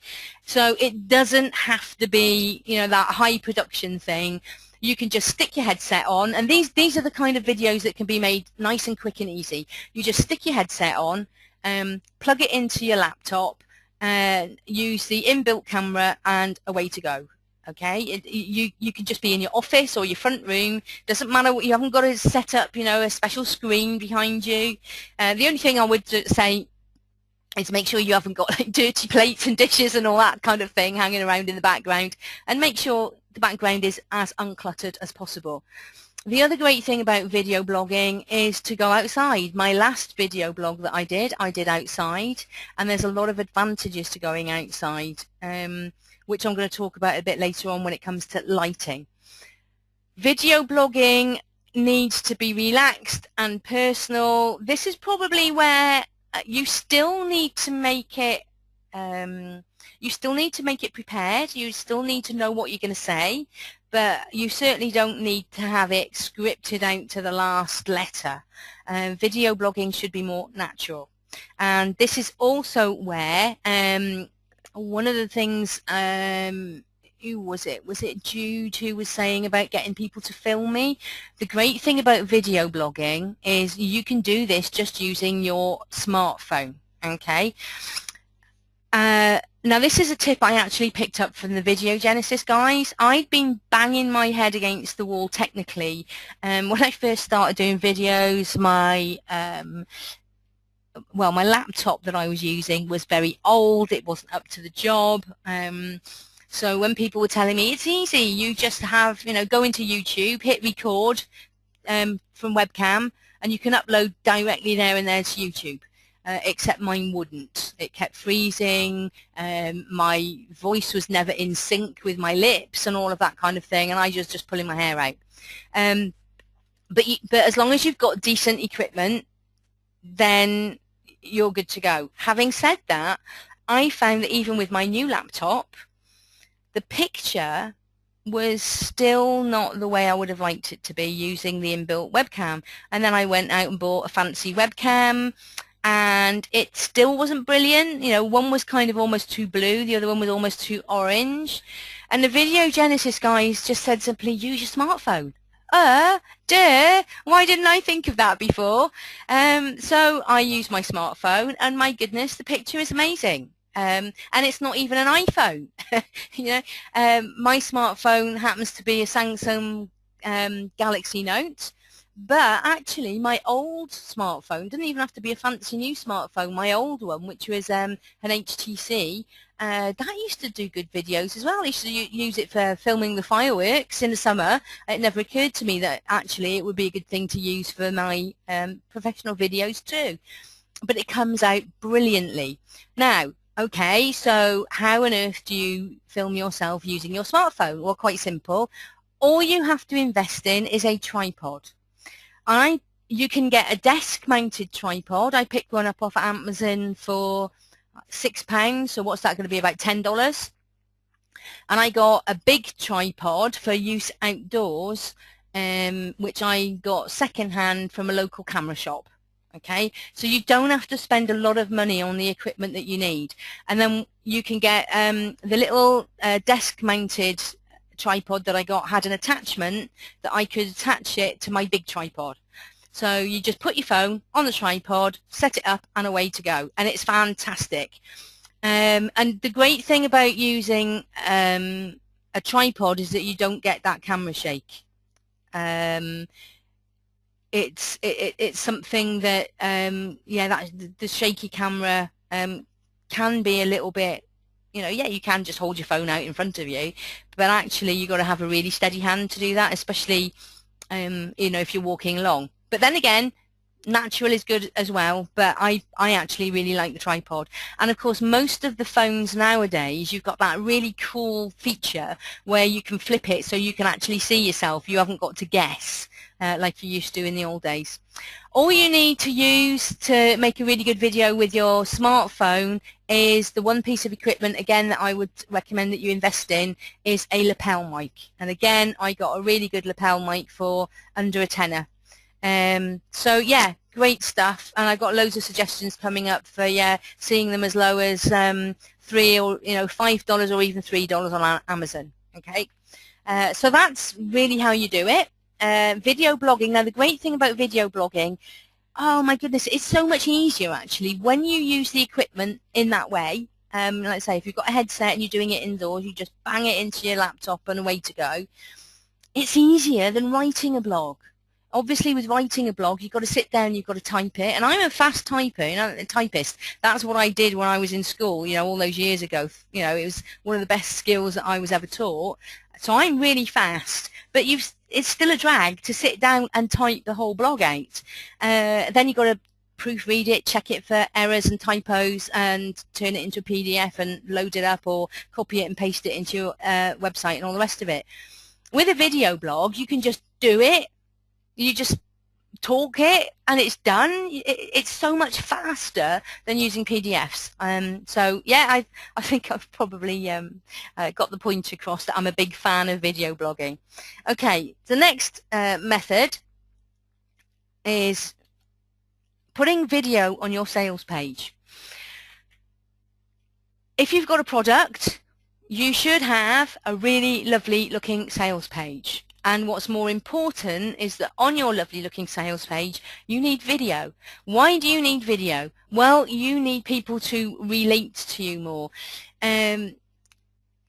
So it doesn't have to be, that high production thing. You can just stick your headset on, and these are the kind of videos that can be made nice and quick and easy. You just stick your headset on, plug it into your laptop, use the inbuilt camera, and away to go. Okay, you can just be in your office or your front room. Doesn't matter what, you haven't got to set up, a special screen behind you. The only thing I would say is make sure you haven't got like dirty plates and dishes and all that kind of thing hanging around in the background, and make sure the background is as uncluttered as possible. The other great thing about video blogging is to go outside. My last video blog that I did outside, and there's a lot of advantages to going outside. which I'm going to talk about a bit later on when it comes to lighting. Video blogging needs to be relaxed and personal. This is probably where you still need to make it prepared. You still need to know what you're going to say, but you certainly don't need to have it scripted out to the last letter. Video blogging should be more natural. And this is also where one of the things, who was it? Was it Jude who was saying about getting people to film me? The great thing about video blogging is you can do this just using your smartphone, okay? Now this is a tip I actually picked up from the Video Genesis guys. I'd been banging my head against the wall technically. When I first started doing videos, my laptop that I was using was very old. It wasn't up to the job. So when people were telling me it's easy, you just have, go into YouTube, hit record from webcam, and you can upload directly there and there to YouTube. Except mine wouldn't. It kept freezing. My voice was never in sync with my lips and all of that kind of thing, and I was just pulling my hair out. But as long as you've got decent equipment, then you're good to go. Having said that, I found that even with my new laptop, the picture was still not the way I would have liked it to be using the inbuilt webcam. And then I went out and bought a fancy webcam, and it still wasn't brilliant. One was kind of almost too blue, the other one was almost too orange. And the Video Genesis guys just said simply, use your smartphone. Duh, why didn't I think of that before? So I use my smartphone, and my goodness, the picture is amazing. And it's not even an iPhone. My smartphone happens to be a Samsung Galaxy Note. But actually, my old smartphone didn't even have to be a fancy new smartphone. My old one, which was an HTC, that used to do good videos as well. I used to use it for filming the fireworks in the summer. It never occurred to me that actually it would be a good thing to use for my professional videos too. But it comes out brilliantly. Now, okay, so how on earth do you film yourself using your smartphone? Well, quite simple. All you have to invest in is a tripod. You can get a desk-mounted tripod. I picked one up off Amazon for £6, so what's that going to be, about $10? And I got a big tripod for use outdoors, which I got second-hand from a local camera shop. Okay, so you don't have to spend a lot of money on the equipment that you need. And then you can get the little desk-mounted tripod that I got had an attachment that I could attach it to my big tripod. So you just put your phone on the tripod, set it up, and away to go. And it's fantastic. And the great thing about using a tripod is that you don't get that camera shake. It's something that the shaky camera can be a little bit, you can just hold your phone out in front of you, but actually you've got to have a really steady hand to do that, especially if you're walking along. But then again, natural is good as well, but I actually really like the tripod. And of course, most of the phones nowadays, you've got that really cool feature where you can flip it so you can actually see yourself. You haven't got to guess like you used to in the old days. All you need to use to make a really good video with your smartphone is the one piece of equipment, again, that I would recommend that you invest in is a lapel mic. And again, I got a really good lapel mic for under a tenner. So yeah, great stuff. And I've got loads of suggestions coming up for seeing them as low as $3 or $5 or even $3 on Amazon. Okay, so that's really how you do it. Video blogging. Now the great thing about video blogging, oh my goodness, it's so much easier actually when you use the equipment in that way. Let's say if you've got a headset and you're doing it indoors, you just bang it into your laptop and away to go. It's easier than writing a blog. Obviously, with writing a blog, you've got to sit down, you've got to type it. And I'm a fast typer, a typist. That's what I did when I was in school, all those years ago. It was one of the best skills that I was ever taught. So I'm really fast. But it's still a drag to sit down and type the whole blog out. Then you've got to proofread it, check it for errors and typos, and turn it into a PDF and load it up, or copy it and paste it into your website and all the rest of it. With a video blog, you can just do it. You just talk it and it's done. It's so much faster than using PDFs. So yeah, I think I've probably got the point across that I'm a big fan of video blogging. Okay, the next method is putting video on your sales page. If you've got a product, you should have a really lovely looking sales page. And what's more important is that on your lovely looking sales page, you need video. Why do you need video? Well, you need people to relate to you more. In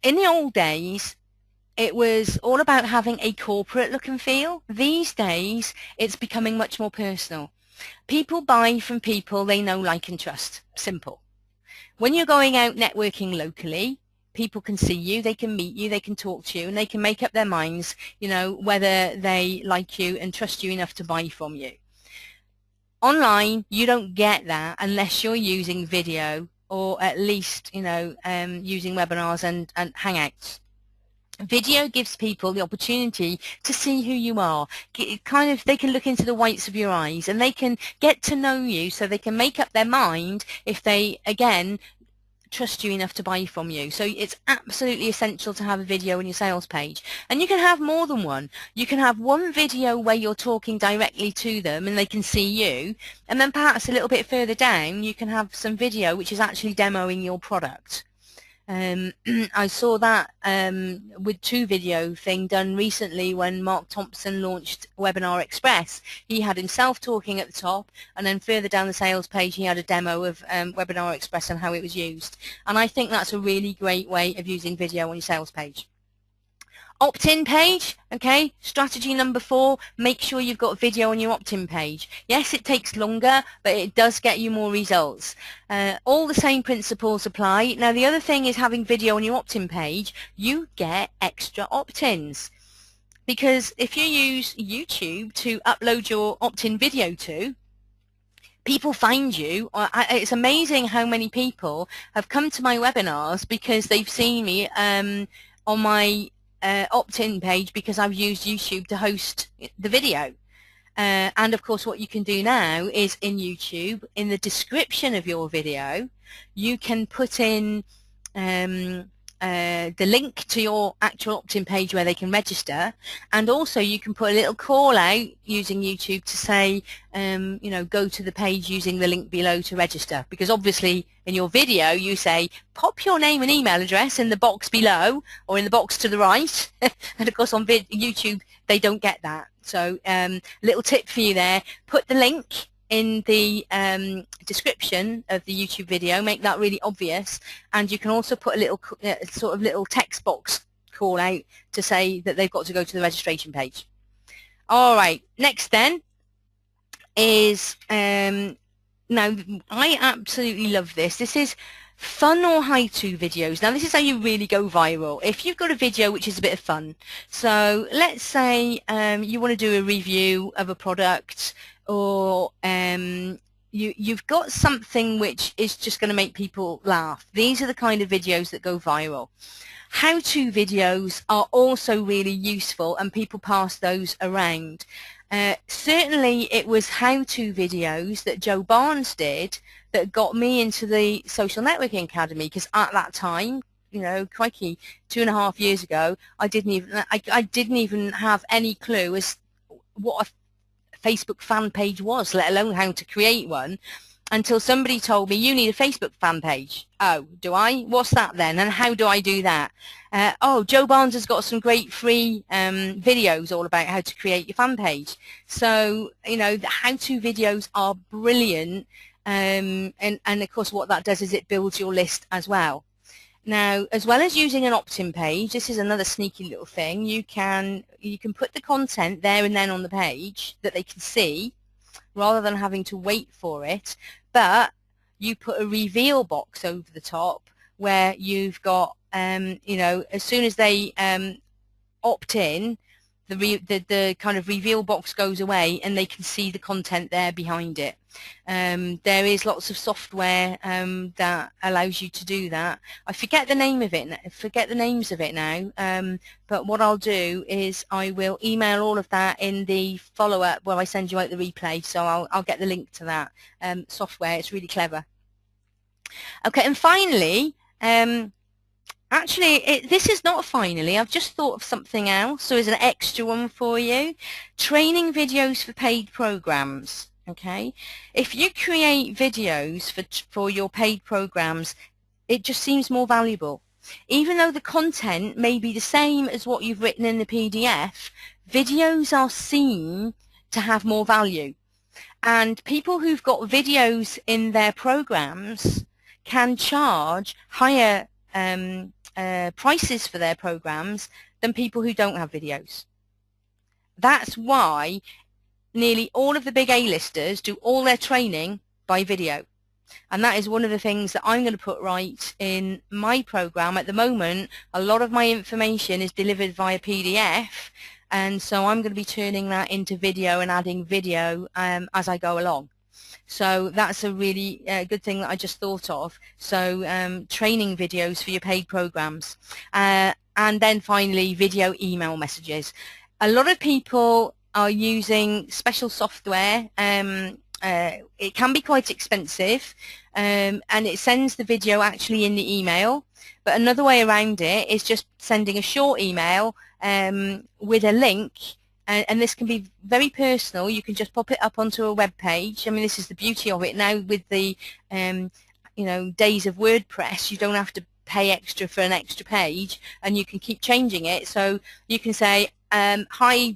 the old days, it was all about having a corporate look and feel. These days, it's becoming much more personal. People buy from people they know, like, and trust. Simple. When you're going out networking locally, people can see you, they can meet you, they can talk to you, and they can make up their minds, you know, whether they like you and trust you enough to buy from you. Online, you don't get that unless you're using video, or at least, you know, using webinars and Hangouts. Video gives people the opportunity to see who you are. Kind of, they can look into the whites of your eyes and they can get to know you, so they can make up their mind if they, again, trust you enough to buy from you. So it's absolutely essential to have a video on your sales page. And you can have more than one. You can have one video where you're talking directly to them and they can see you, and then perhaps a little bit further down you can have some video which is actually demoing your product. I saw that with 2-video thing done recently when Mark Thompson launched Webinar Express. He had himself talking at the top, and then further down the sales page he had a demo of Webinar Express and how it was used. And I think that's a really great way of using video on your sales page. Opt-in page, okay, strategy number 4, make sure you've got video on your opt-in page. Yes, it takes longer, but it does get you more results. All the same principles apply. Now, the other thing is, having video on your opt-in page, you get extra opt-ins. Because if you use YouTube to upload your opt-in video to, people find you. It's amazing how many people have come to my webinars because they've seen me on my opt-in page, because I've used YouTube to host the video. And of course, what you can do now is, in YouTube, in the description of your video, you can put in the link to your actual opt-in page where they can register, and also you can put a little call out using YouTube to say, you know, go to the page using the link below to register, because obviously in your video you say pop your name and email address in the box below or in the box to the right, and of course on YouTube they don't get that. So little tip for you there, put the link in the description of the YouTube video, make that really obvious, and you can also put a little sort of little text box call out to say that they've got to go to the registration page. All right, next then is, now I absolutely love this. This is fun or how-to videos. Now, this is how you really go viral. If you've got a video which is a bit of fun, so let's say you want to do a review of a product, or you've got something which is just going to make people laugh. These are the kind of videos that go viral. How-to videos are also really useful, and people pass those around. Certainly it was how-to videos that Joe Barnes did that got me into the Social Networking Academy, because at that time, you know, crikey, 2.5 years ago, I didn't even have any clue as what a Facebook fan page was, let alone how to create one, until somebody told me, you need a Facebook fan page. Oh, do I? What's that then? And how do I do that? Oh, Joe Barnes has got some great free videos all about how to create your fan page. So, you know, the how-to videos are brilliant. And of course what that does is it builds your list as well. Now, as well as using an opt-in page, this is another sneaky little thing. You can put the content there and then on the page that they can see, rather than having to wait for it. But you put a reveal box over the top where you've got, you know, as soon as they opt in, the kind of reveal box goes away and they can see the content there behind it. There is lots of software that allows you to do that. I forget the name of it. Forget the names of it now. But what I'll do is I will email all of that in the follow-up where I send you out the replay. So I'll get the link to that software. It's really clever. Okay, and finally, actually, this is not finally. I've just thought of something else. So as an extra one for you, training videos for paid programs. Okay, if you create videos for your paid programs, it just seems more valuable. Even though the content may be the same as what you've written in the PDF, videos are seen to have more value. And people who've got videos in their programs can charge higher prices for their programs than people who don't have videos. That's why nearly all of the big A-listers do all their training by video. And that is one of the things that I'm going to put right in my program. At the moment, a lot of my information is delivered via PDF, and so I'm going to be turning that into video and adding video as I go along. So that's a really good thing that I just thought of. So training videos for your paid programs. And then finally, video email messages. A lot of people are using special software. It can be quite expensive, and it sends the video actually in the email. But another way around it is just sending a short email with a link. And this can be very personal. You can just pop it up onto a web page. I mean, this is the beauty of it now with the, you know, days of WordPress. You don't have to pay extra for an extra page, and you can keep changing it. So you can say, "Hi,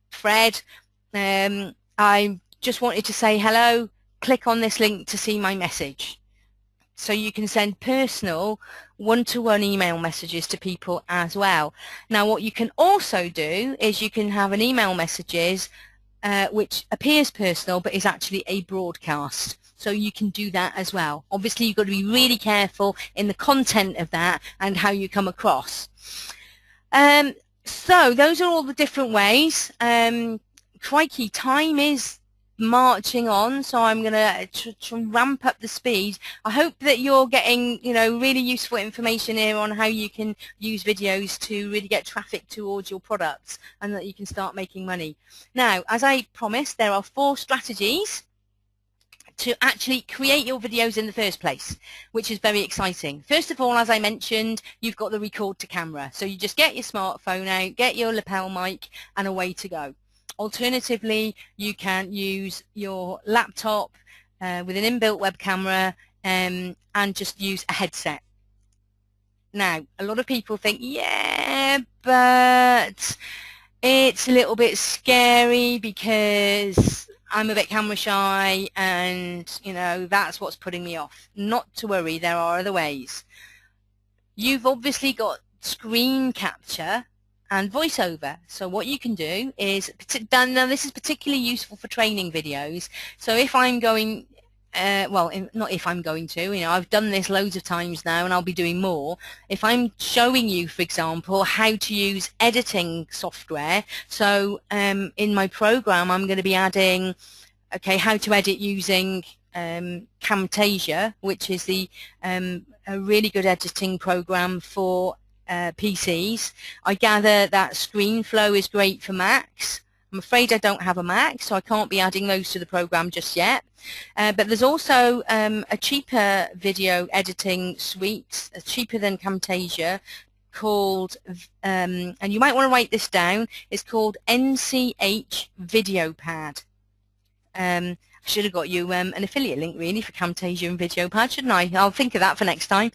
Fred. I just wanted to say hello. Click on this link to see my message." So you can send personal one-to-one email messages to people as well. Now what you can also do is you can have an email messages which appears personal but is actually a broadcast. So you can do that as well. Obviously you've got to be really careful in the content of that and how you come across. So those are all the different ways. Crikey, time is marching on, so I'm going to ramp up the speed. I hope that you're getting, you know, really useful information here on how you can use videos to really get traffic towards your products and that you can start making money. Now, as I promised, there are 4 strategies to actually create your videos in the first place, which is very exciting. First of all, as I mentioned, you've got the record to camera. So you just get your smartphone out, get your lapel mic, and away to go. Alternatively, you can use your laptop with an inbuilt web camera and just use a headset. Now, a lot of people think, yeah, but it's a little bit scary because I'm a bit camera shy and, you know, that's what's putting me off. Not to worry, there are other ways. You've obviously got screen capture and voiceover. So what you can do is, now this is particularly useful for training videos. So if I'm going, well, not if I'm going to, you know, I've done this loads of times now and I'll be doing more. If I'm showing you, for example, how to use editing software, so in my program I'm going to be adding, okay, how to edit using Camtasia, which is the a really good editing program for PCs. I gather that ScreenFlow is great for Macs. I'm afraid I don't have a Mac, so I can't be adding those to the program just yet. But there's also a cheaper video editing suite, cheaper than Camtasia, called, and you might want to write this down, it's called NCH VideoPad. I should have got you an affiliate link really for Camtasia and VideoPad, shouldn't I? I'll think of that for next time.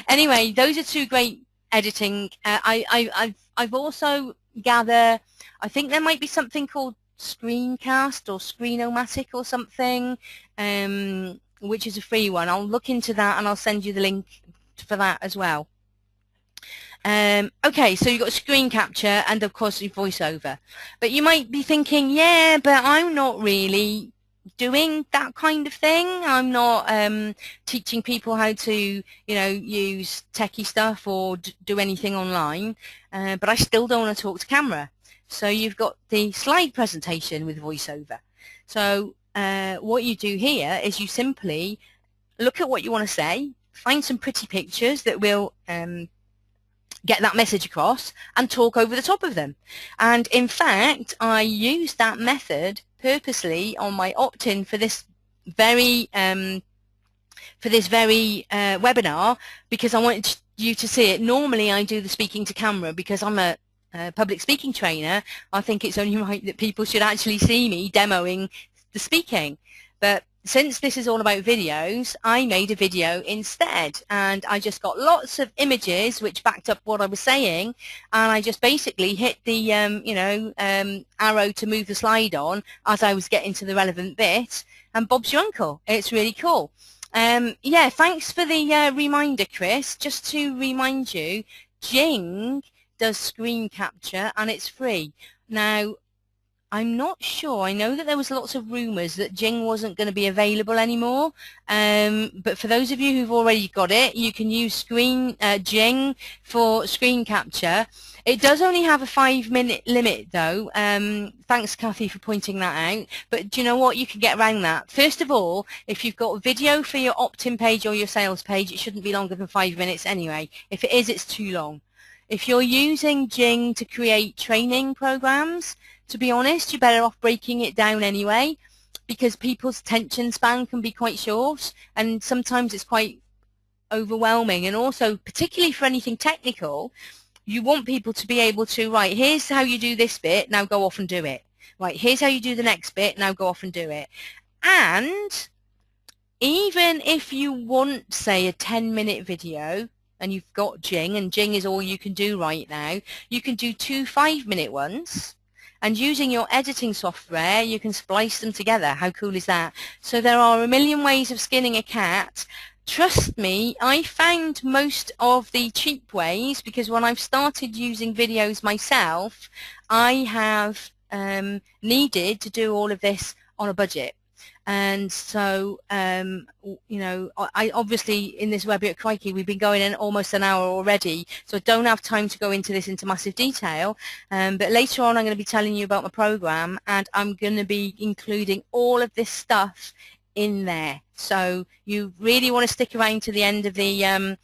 Anyway, those are 2 great editing. I've also gathered, I think there might be something called Screencast or Screenomatic or something, which is a free one. I'll look into that and I'll send you the link for that as well. Okay, so you've got screen capture and of course your voiceover. But you might be thinking, yeah, but I'm not really doing that kind of thing. I'm not teaching people how to, you know, use techie stuff or do anything online, but I still don't want to talk to camera. So you've got the slide presentation with voiceover. So what you do here is you simply look at what you want to say, find some pretty pictures that will get that message across, and talk over the top of them. And in fact, I used that method purposely on my opt-in for this very webinar, because I wanted you to see it. Normally I do the speaking to camera because I'm a public speaking trainer. I think it's only right that people should actually see me demoing the speaking. But since this is all about videos, I made a video instead, and I just got lots of images which backed up what I was saying, and I just basically hit the arrow to move the slide on as I was getting to the relevant bit, and Bob's your uncle. It's really cool. Yeah, thanks for the reminder, Chris. Just to remind you, Jing does screen capture and it's free. Now, I'm not sure. I know that there was lots of rumours that Jing wasn't going to be available anymore. But for those of you who've already got it, you can use Jing for screen capture. It does only have a 5-minute limit though. Thanks, Kathy, for pointing that out. But do you know what? You can get around that. First of all, if you've got a video for your opt-in page or your sales page, it shouldn't be longer than 5 minutes anyway. If it is, it's too long. If you're using Jing to create training programs, to be honest, you're better off breaking it down anyway, because people's attention span can be quite short, and sometimes it's quite overwhelming. And also, particularly for anything technical, you want people to be able to, right, here's how you do this bit, now go off and do it. Right, here's how you do the next bit, now go off and do it. And even if you want, say, a 10-minute video, and you've got Jing, and Jing is all you can do right now, you can do 2 5-minute ones. And using your editing software, you can splice them together. How cool is that? So there are a million ways of skinning a cat. Trust me, I found most of the cheap ways, because when I've started using videos myself, I have needed to do all of this on a budget. And so, you know, I obviously in this webinar, crikey, we've been going in almost an hour already, so I don't have time to go into this into massive detail. But later on, I'm going to be telling you about my program, and I'm going to be including all of this stuff in there. So you really want to stick around to the end of the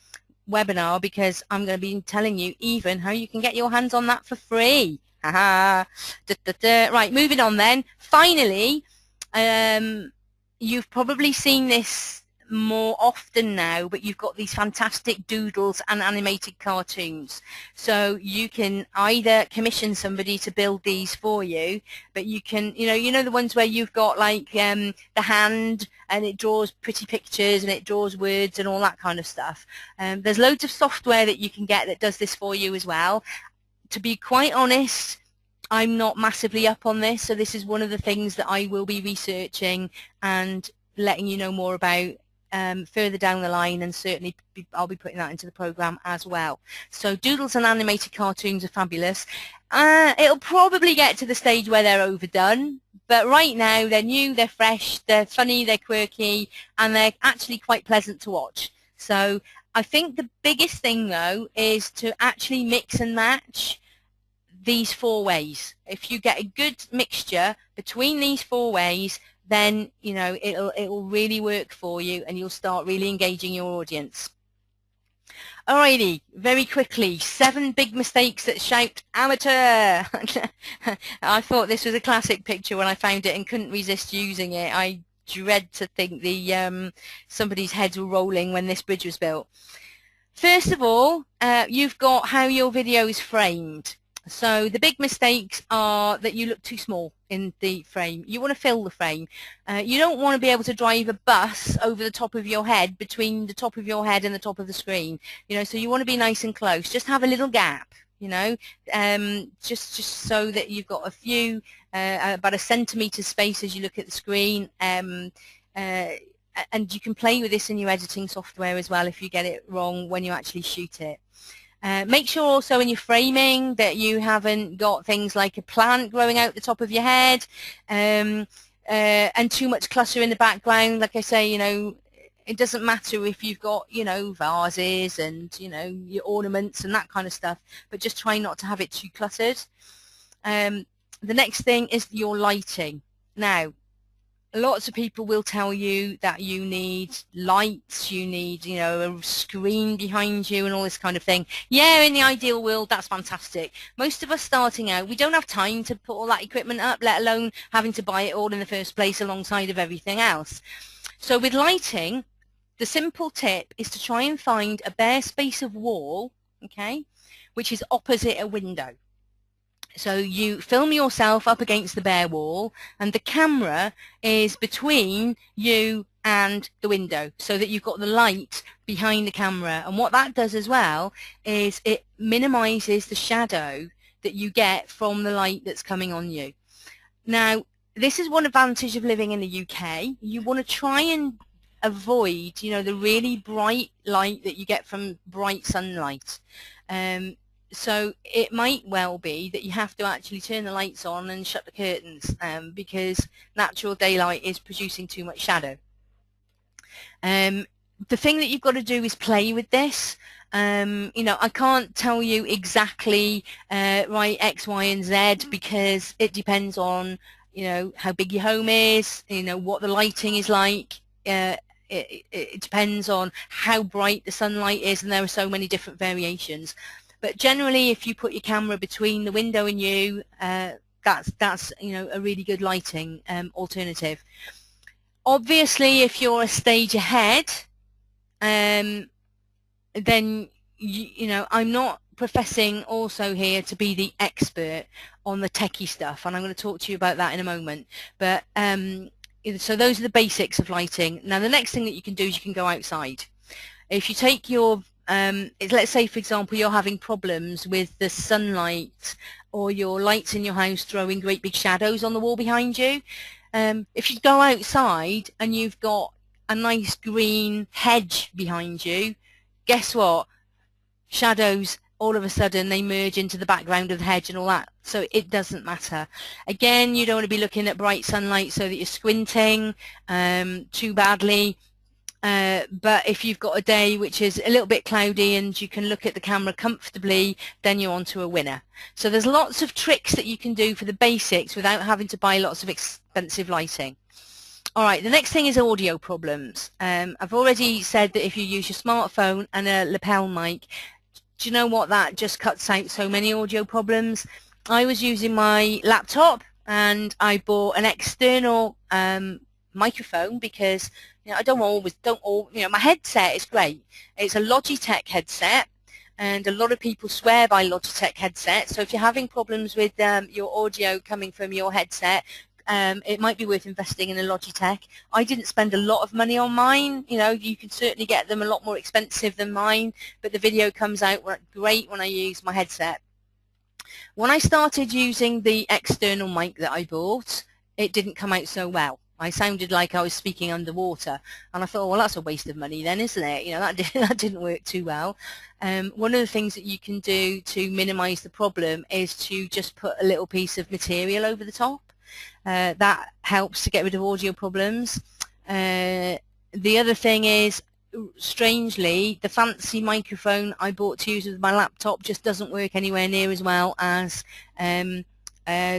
webinar, because I'm going to be telling you even how you can get your hands on that for free. Haha. Right, moving on then. Finally, you've probably seen this more often now, but you've got these fantastic doodles and animated cartoons. So you can either commission somebody to build these for you, but you can, you know the ones where you've got like the hand and it draws pretty pictures and it draws words and all that kind of stuff. There's loads of software that you can get that does this for you as well. To be quite honest, I'm not massively up on this, so this is one of the things that I will be researching and letting you know more about further down the line, and certainly I'll be putting that into the program as well. So doodles and animated cartoons are fabulous. It'll probably get to the stage where they're overdone, but right now they're new, they're fresh, they're funny, they're quirky, and they're actually quite pleasant to watch. So I think the biggest thing though is to actually mix and match these 4 ways. If you get a good mixture between these 4 ways, then it'll really work for you, and you'll start really engaging your audience. Alrighty, very quickly, 7 big mistakes that shout amateur. I thought this was a classic picture when I found it and couldn't resist using it. I dread to think the somebody's heads were rolling when this bridge was built. First of all, you've got how your video is framed. So the big mistakes are that you look too small in the frame. You want to fill the frame. You don't want to be able to drive a bus over the top of your head, between the top of your head and the top of the screen. So you want to be nice and close. Just have a little gap, just so that you've got a few, about a centimetre space as you look at the screen. And you can play with this in your editing software as well if you get it wrong when you actually shoot it. Make sure also in your framing that you haven't got things like a plant growing out the top of your head. and too much clutter in the background. Like I say, you know, it doesn't matter if you've got, you know, vases and, you know, your ornaments and that kind of stuff, but just try not to have it too cluttered. The next thing is your lighting. Now, lots of people will tell you that you need lights, you need, you know, a screen behind you and all this kind of thing. Yeah, in the ideal world, that's fantastic. Most of us starting out, we don't have time to put all that equipment up, let alone having to buy it all in the first place alongside of everything else. So with lighting, the simple tip is to try and find a bare space of wall, okay, which is opposite a window. So you film yourself up against the bare wall and the camera is between you and the window so that you've got the light behind the camera. And what that does as well is it minimizes the shadow that you get from the light that's coming on you. Now, this is one advantage of living in the UK. You want to try and avoid, you know, the really bright light that you get from bright sunlight. So it might well be that you have to actually turn the lights on and shut the curtains because natural daylight is producing too much shadow. The thing that you've got to do is play with this. You know, I can't tell you exactly right X, Y, and Z because it depends on, you know, how big your home is, you know, what the lighting is like. It depends on how bright the sunlight is, and there are so many different variations. But generally, if you put your camera between the window and you, that's you know, a really good lighting alternative. Obviously, if you're a stage ahead, then you know, I'm not professing also here to be the expert on the techie stuff, and I'm going to talk to you about that in a moment. But so those are the basics of lighting. Now, the next thing that you can do is you can go outside. If you take your let's say, for example, you're having problems with the sunlight or your lights in your house throwing great big shadows on the wall behind you. If you go outside and you've got a nice green hedge behind you, guess what? Shadows, all of a sudden, they merge into the background of the hedge and all that. So it doesn't matter. Again, you don't want to be looking at bright sunlight so that you're squinting too badly. But if you've got a day which is a little bit cloudy and you can look at the camera comfortably, then you're onto a winner. So there's lots of tricks that you can do for the basics without having to buy lots of expensive lighting. All right, the next thing is audio problems. I've already said that if you use your smartphone and a lapel mic, do you know what? That just cuts out so many audio problems. I was using my laptop and I bought an external microphone because, you know, I don't always, you know, my headset is great. It's a Logitech headset, and a lot of people swear by Logitech headsets. So if you're having problems with your audio coming from your headset, it might be worth investing in a Logitech. I didn't spend a lot of money on mine. You know, you can certainly get them a lot more expensive than mine, but the video comes out great when I use my headset. When I started using the external mic that I bought, it didn't come out so well. I sounded like I was speaking underwater, and I thought, well, that's a waste of money then, isn't it? You know, that didn't work too well. One of the things that you can do to minimize the problem is to just put a little piece of material over the top. That helps to get rid of audio problems. The other thing is, strangely, the fancy microphone I bought to use with my laptop just doesn't work anywhere near as well as the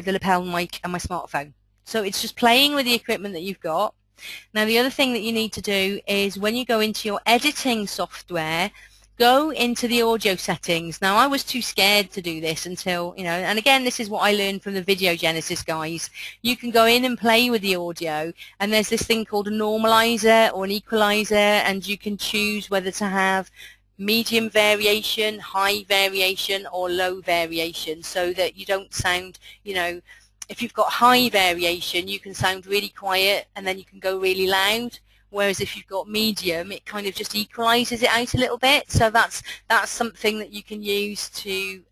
lapel mic and my smartphone. So it's just playing with the equipment that you've got. Now, the other thing that you need to do is when you go into your editing software, go into the audio settings. Now, I was too scared to do this until, you know, and again, this is what I learned from the Video Genesis guys. You can go in and play with the audio, and there's this thing called a normalizer or an equalizer, and you can choose whether to have medium variation, high variation, or low variation, so that you don't sound, you know, if you've got high variation, you can sound really quiet and then you can go really loud. Whereas if you've got medium, it kind of just equalizes it out a little bit. So that's something that you can use to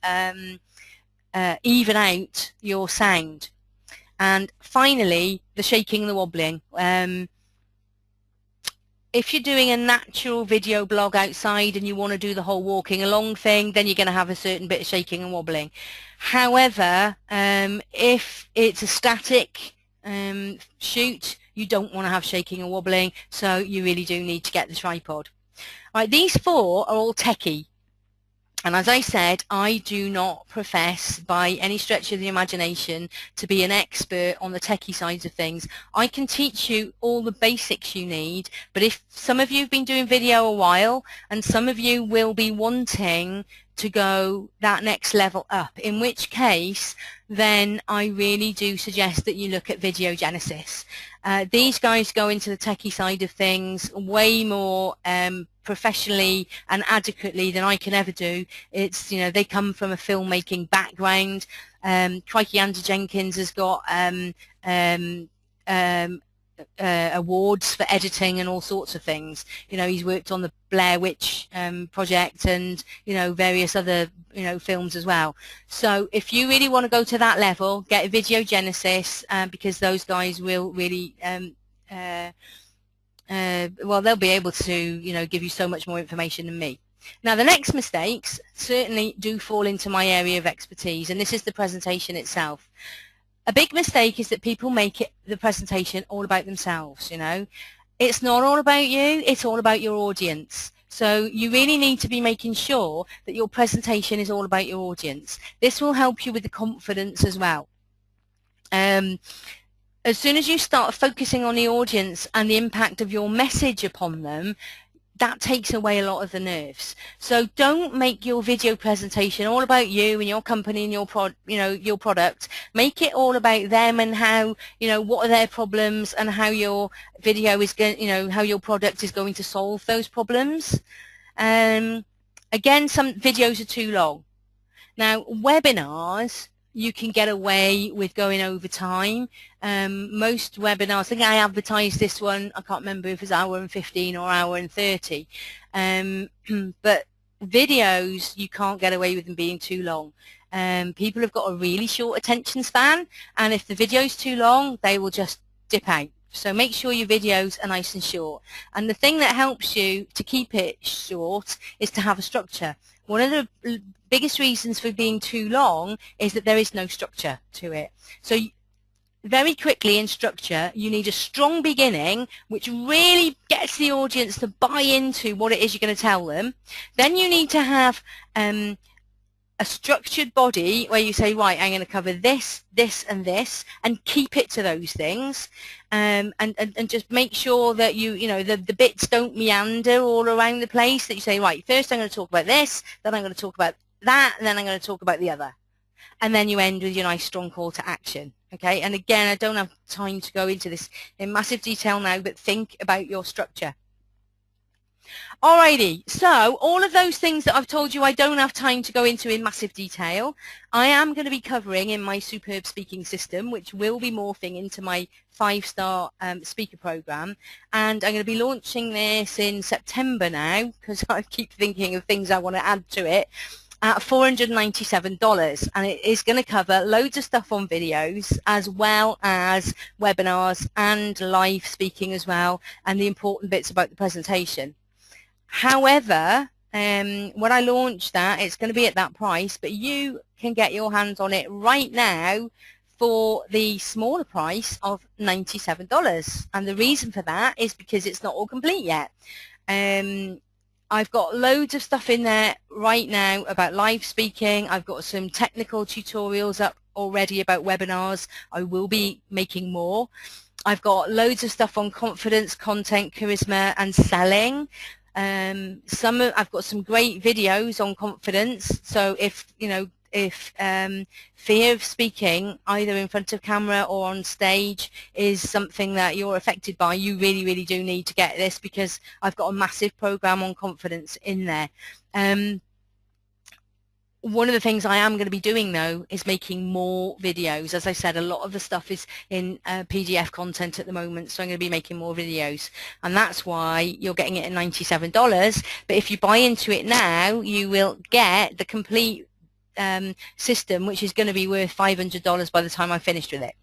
even out your sound. And finally, the shaking and the wobbling. If you're doing a natural video blog outside and you want to do the whole walking along thing, then you're going to have a certain bit of shaking and wobbling. However, if it's a static shoot, you don't want to have shaking and wobbling, so you really do need to get the tripod. Right, these four are all techie. And as I said, I do not profess by any stretch of the imagination to be an expert on the techie sides of things. I can teach you all the basics you need, but if some of you have been doing video a while and some of you will be wanting to go that next level up, in which case then I really do suggest that you look at Videogenesis. These guys go into the techie side of things way more professionally and adequately than I can ever do. It's, you know, they come from a filmmaking background. Crikey, Andy Jenkins has got awards for editing and all sorts of things. You know, he's worked on the Blair Witch project and, you know, various other, you know, films as well. So if you really want to go to that level, get Videogenesis, because those guys will really well, they'll be able to, you know, give you so much more information than me. Now, the next mistakes certainly do fall into my area of expertise, and this is the presentation itself. A big mistake is that people make the presentation all about themselves, you know. It's not all about you, it's all about your audience. So you really need to be making sure that your presentation is all about your audience. This will help you with the confidence as well. As soon as you start focusing on the audience and the impact of your message upon them, that takes away a lot of the nerves. So don't make your video presentation all about you and your company and your your product. Make it all about them and how, you know, what are their problems and how your video is going, you know, how your product is going to solve those problems. Again, some videos are too long. Now, webinars, you can get away with going over time. Most webinars, I think I advertised this one, I can't remember if it was hour and 15 or hour and 30. But videos, you can't get away with them being too long. People have got a really short attention span, and if the video's too long, they will just dip out. So make sure your videos are nice and short. And the thing that helps you to keep it short is to have a structure. One of the biggest reasons for being too long is that there is no structure to it. So very quickly in structure, you need a strong beginning, which really gets the audience to buy into what it is you're going to tell them. Then you need to have a structured body where you say, right, I'm going to cover this, this, and this, and keep it to those things, and just make sure that you know, the bits don't meander all around the place, that you say, right, first I'm going to talk about this, then I'm going to talk about that, and then I'm going to talk about the other. And then you end with your nice strong call to action. Okay, and again, I don't have time to go into this in massive detail now, but think about your structure. Alrighty, so all of those things that I've told you I don't have time to go into in massive detail, I am going to be covering in my Superb Speaking System, which will be morphing into my 5-star speaker program, and I'm going to be launching this in September now, because I keep thinking of things I want to add to it, at $497, and it is going to cover loads of stuff on videos as well as webinars and live speaking as well, and the important bits about the presentation. However, when I launch that, it's going to be at that price, but you can get your hands on it right now for the smaller price of $97. And the reason for that is because it's not all complete yet. I've got loads of stuff in there right now about live speaking. I've got some technical tutorials up already about webinars. I will be making more. I've got loads of stuff on confidence, content, charisma, and selling. I've got some great videos on confidence. So if, you know, if fear of speaking either in front of camera or on stage is something that you're affected by, you really, really do need to get this, because I've got a massive program on confidence in there. One of the things I am going to be doing, though, is making more videos. As I said, a lot of the stuff is in PDF content at the moment, so I'm going to be making more videos. And that's why you're getting it at $97. But if you buy into it now, you will get the complete system, which is going to be worth $500 by the time I'm finished with it.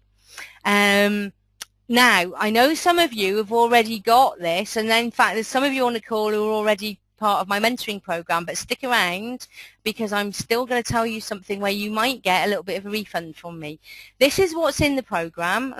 Now, I know some of you have already got this, and then in fact there's some of you on the call who are already part of my mentoring program, but stick around because I'm still going to tell you something where you might get a little bit of a refund from me. This is what's in the program.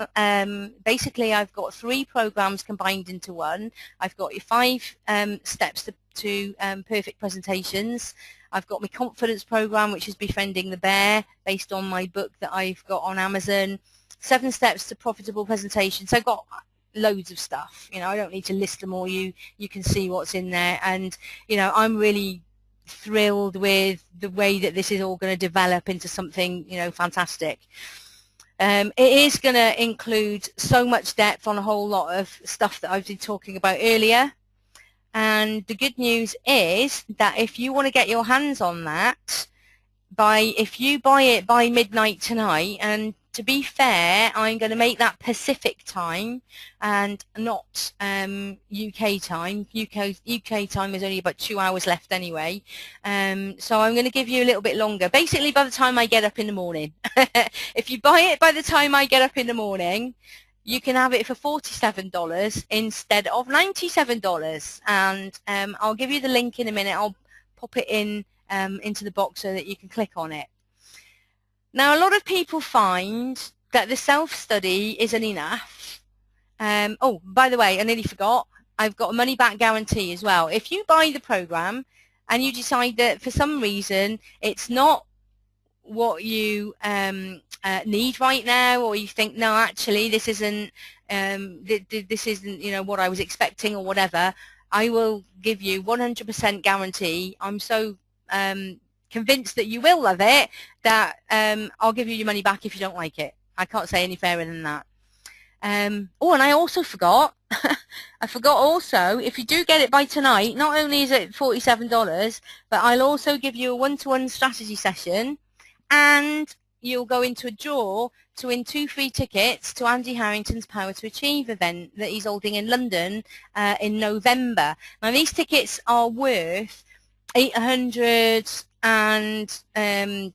Basically, I've got 3 programs combined into one. I've got your 5 steps to perfect presentations. I've got my confidence program, which is Befriending the Bear, based on my book that I've got on Amazon. 7 steps to profitable presentations. So I've got loads of stuff. You know, I don't need to list them all. You can see what's in there, and you know, I'm really thrilled with the way that this is all going to develop into something, you know, fantastic. It is going to include so much depth on a whole lot of stuff that I've been talking about earlier. And the good news is that if you want to get your hands on that, if you buy it by midnight tonight, and to be fair, I'm going to make that Pacific time and not UK time. UK time is only about 2 hours left anyway, so I'm going to give you a little bit longer. Basically, by the time I get up in the morning, if you buy it by the time I get up in the morning, you can have it for $47 instead of $97, and I'll give you the link in a minute. I'll pop it in into the box so that you can click on it. Now, a lot of people find that the self-study isn't enough. Oh, by the way, I nearly forgot, I've got a money-back guarantee as well. If you buy the program and you decide that for some reason it's not what you need right now, or you think, no, actually this isn't you know, what I was expecting or whatever, I will give you 100% guarantee. I'm so convinced that you will love it that I'll give you your money back if you don't like it. I can't say any fairer than that. Oh, and I also forgot, I forgot also, if you do get it by tonight, not only is it $47, but I'll also give you a one-to-one strategy session, and you'll go into a draw to win 2 free tickets to Andy Harrington's Power to Achieve event that he's holding in London in November. Now, these tickets are worth 800 and hang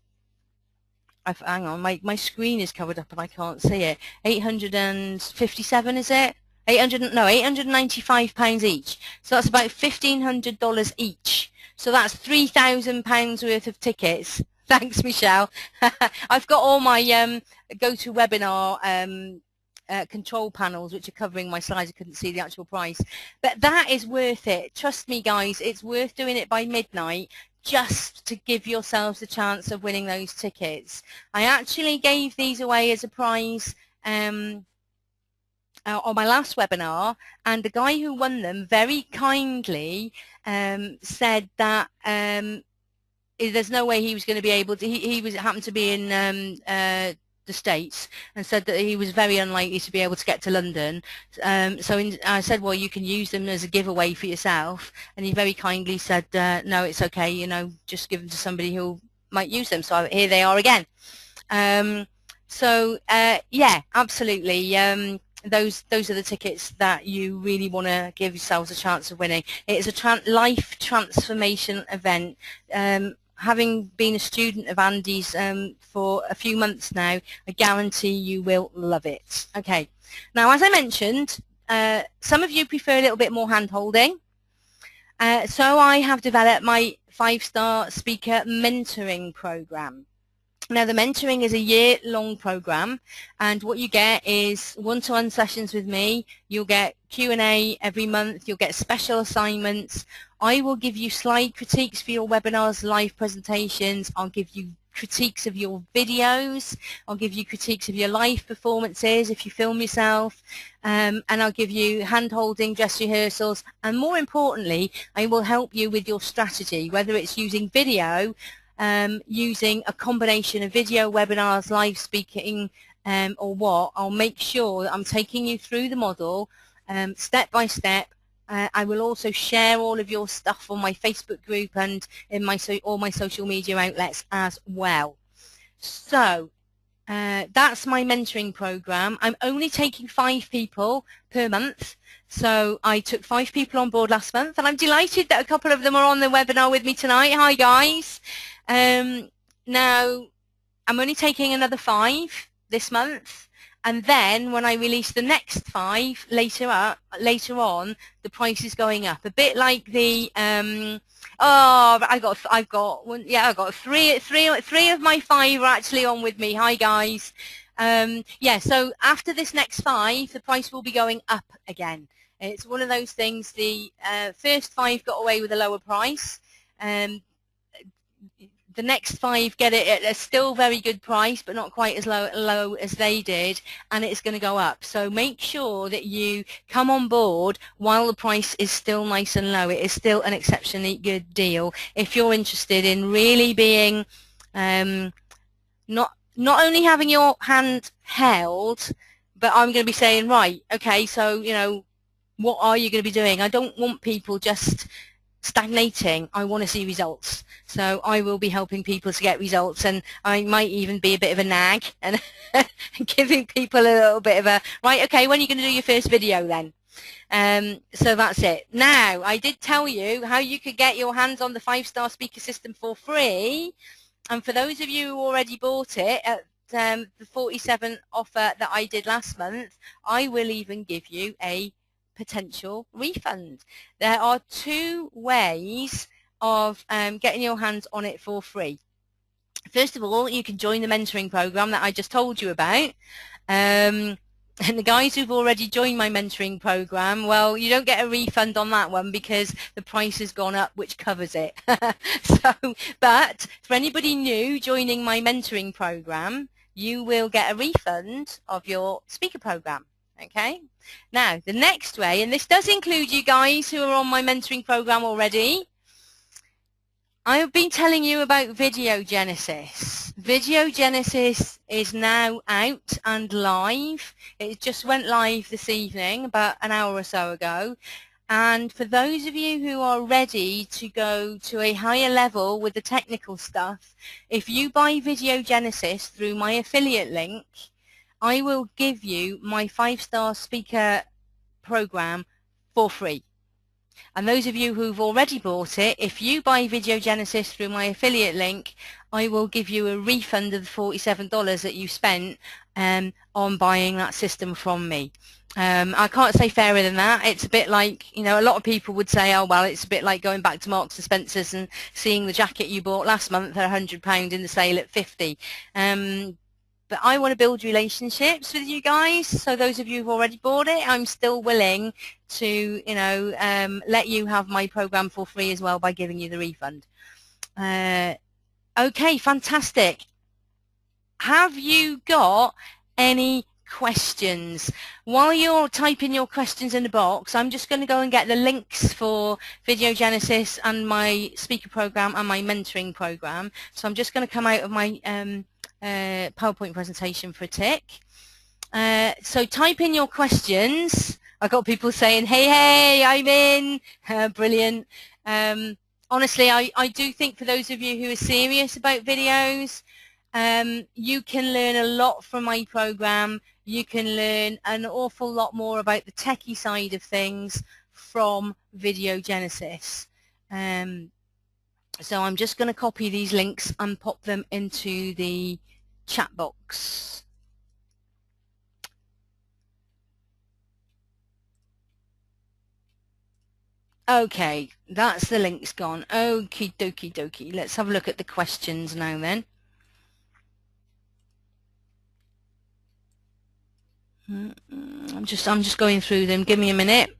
on, my screen is covered up and I can't see it. 857, is it? 895 pounds each. So that's about $1,500 each. So that's £3,000 worth of tickets. Thanks, Michelle. I've got all my GoToWebinar control panels which are covering my slides. I couldn't see the actual price, but that is worth it. Trust me, guys, it's worth doing it by midnight just to give yourselves a chance of winning those tickets. I actually gave these away as a prize on my last webinar, and the guy who won them very kindly said that there's no way he was going to be able to, he happened to be in the States, and said that he was very unlikely to be able to get to London. I said, well, you can use them as a giveaway for yourself, and he very kindly said, no, it's okay, you know, just give them to somebody who might use them. So here they are again. Yeah, absolutely. Those are the tickets that you really want to give yourselves a chance of winning. It is a life transformation event. Having been a student of Andy's for a few months now, I guarantee you will love it. Okay, now as I mentioned, some of you prefer a little bit more hand-holding. So I have developed my 5-star speaker mentoring program. Now, the mentoring is a year-long program, and what you get is one-to-one sessions with me. You'll get Q&A every month. You'll get special assignments. I will give you slide critiques for your webinars, live presentations. I'll give you critiques of your videos. I'll give you critiques of your live performances if you film yourself, and I'll give you hand-holding, dress rehearsals, and more importantly, I will help you with your strategy, whether it's using video, using a combination of video, webinars, live speaking, or what. I'll make sure that I'm taking you through the model step by step. I will also share all of your stuff on my Facebook group and in all my social media outlets as well. So that's my mentoring program. I'm only taking 5 people per month. So I took 5 people on board last month, and I'm delighted that a couple of them are on the webinar with me tonight. Hi, guys. Now, I'm only taking another 5 this month, and then when I release the next 5 later on, the price is going up. A bit like the I've got one, yeah, I've got three of my 5 are actually on with me. Hi guys. Yeah, so after this next 5, the price will be going up again. It's one of those things. The first 5 got away with a lower price. The next 5 get it at a still very good price, but not quite as low as they did, and it's going to go up. So make sure that you come on board while the price is still nice and low. It is still an exceptionally good deal if you're interested in really being not only having your hand held, but I'm going to be saying, right, okay, so what are you going to be doing? I don't want people just stagnating. I want to see results. So I will be helping people to get results, and I might even be a bit of a nag and giving people a little bit of a, right, okay, when are you going to do your first video then? So that's it. Now, I did tell you how you could get your hands on the 5-star speaker system for free, and for those of you who already bought it at the 47 offer that I did last month, I will even give you a potential refund. There are 2 ways of getting your hands on it for free. First of all, you can join the mentoring program that I just told you about. And the guys who've already joined my mentoring program, well, you don't get a refund on that one because the price has gone up, which covers it. But for anybody new joining my mentoring program, you will get a refund of your speaker program. Okay, now the next way, and this does include you guys who are on my mentoring program already, I've been telling you about Videogenesis. Videogenesis is now out and live. It just went live this evening, about an hour or so ago. And for those of you who are ready to go to a higher level with the technical stuff, if you buy Videogenesis through my affiliate link, I will give you my 5-star speaker program for free. And those of you who've already bought it, if you buy Videogenesis through my affiliate link, I will give you a refund of the $47 that you spent on buying that system from me. I can't say fairer than that. It's a bit like, a lot of people would say, oh, well, it's a bit like going back to Marks and Spencer's and seeing the jacket you bought last month at £100 in the sale at 50. But I want to build relationships with you guys. So those of you who've already bought it, I'm still willing to, let you have my program for free as well by giving you the refund. Okay, fantastic. Have you got any questions? While you're typing your questions in the box, I'm just going to go and get the links for Videogenesis and my speaker program and my mentoring program. So I'm just going to come out of my PowerPoint presentation for a tick. So type in your questions. I got people saying, hey, I'm in. Brilliant. Honestly, I do think for those of you who are serious about videos, you can learn a lot from my program. You can learn an awful lot more about the techie side of things from Videogenesis. So I'm just going to copy these links and pop them into the chat box. Okay, that's the links gone. Okie dokie dokie. Let's have a look at the questions now then. I'm just going through them. Give me a minute.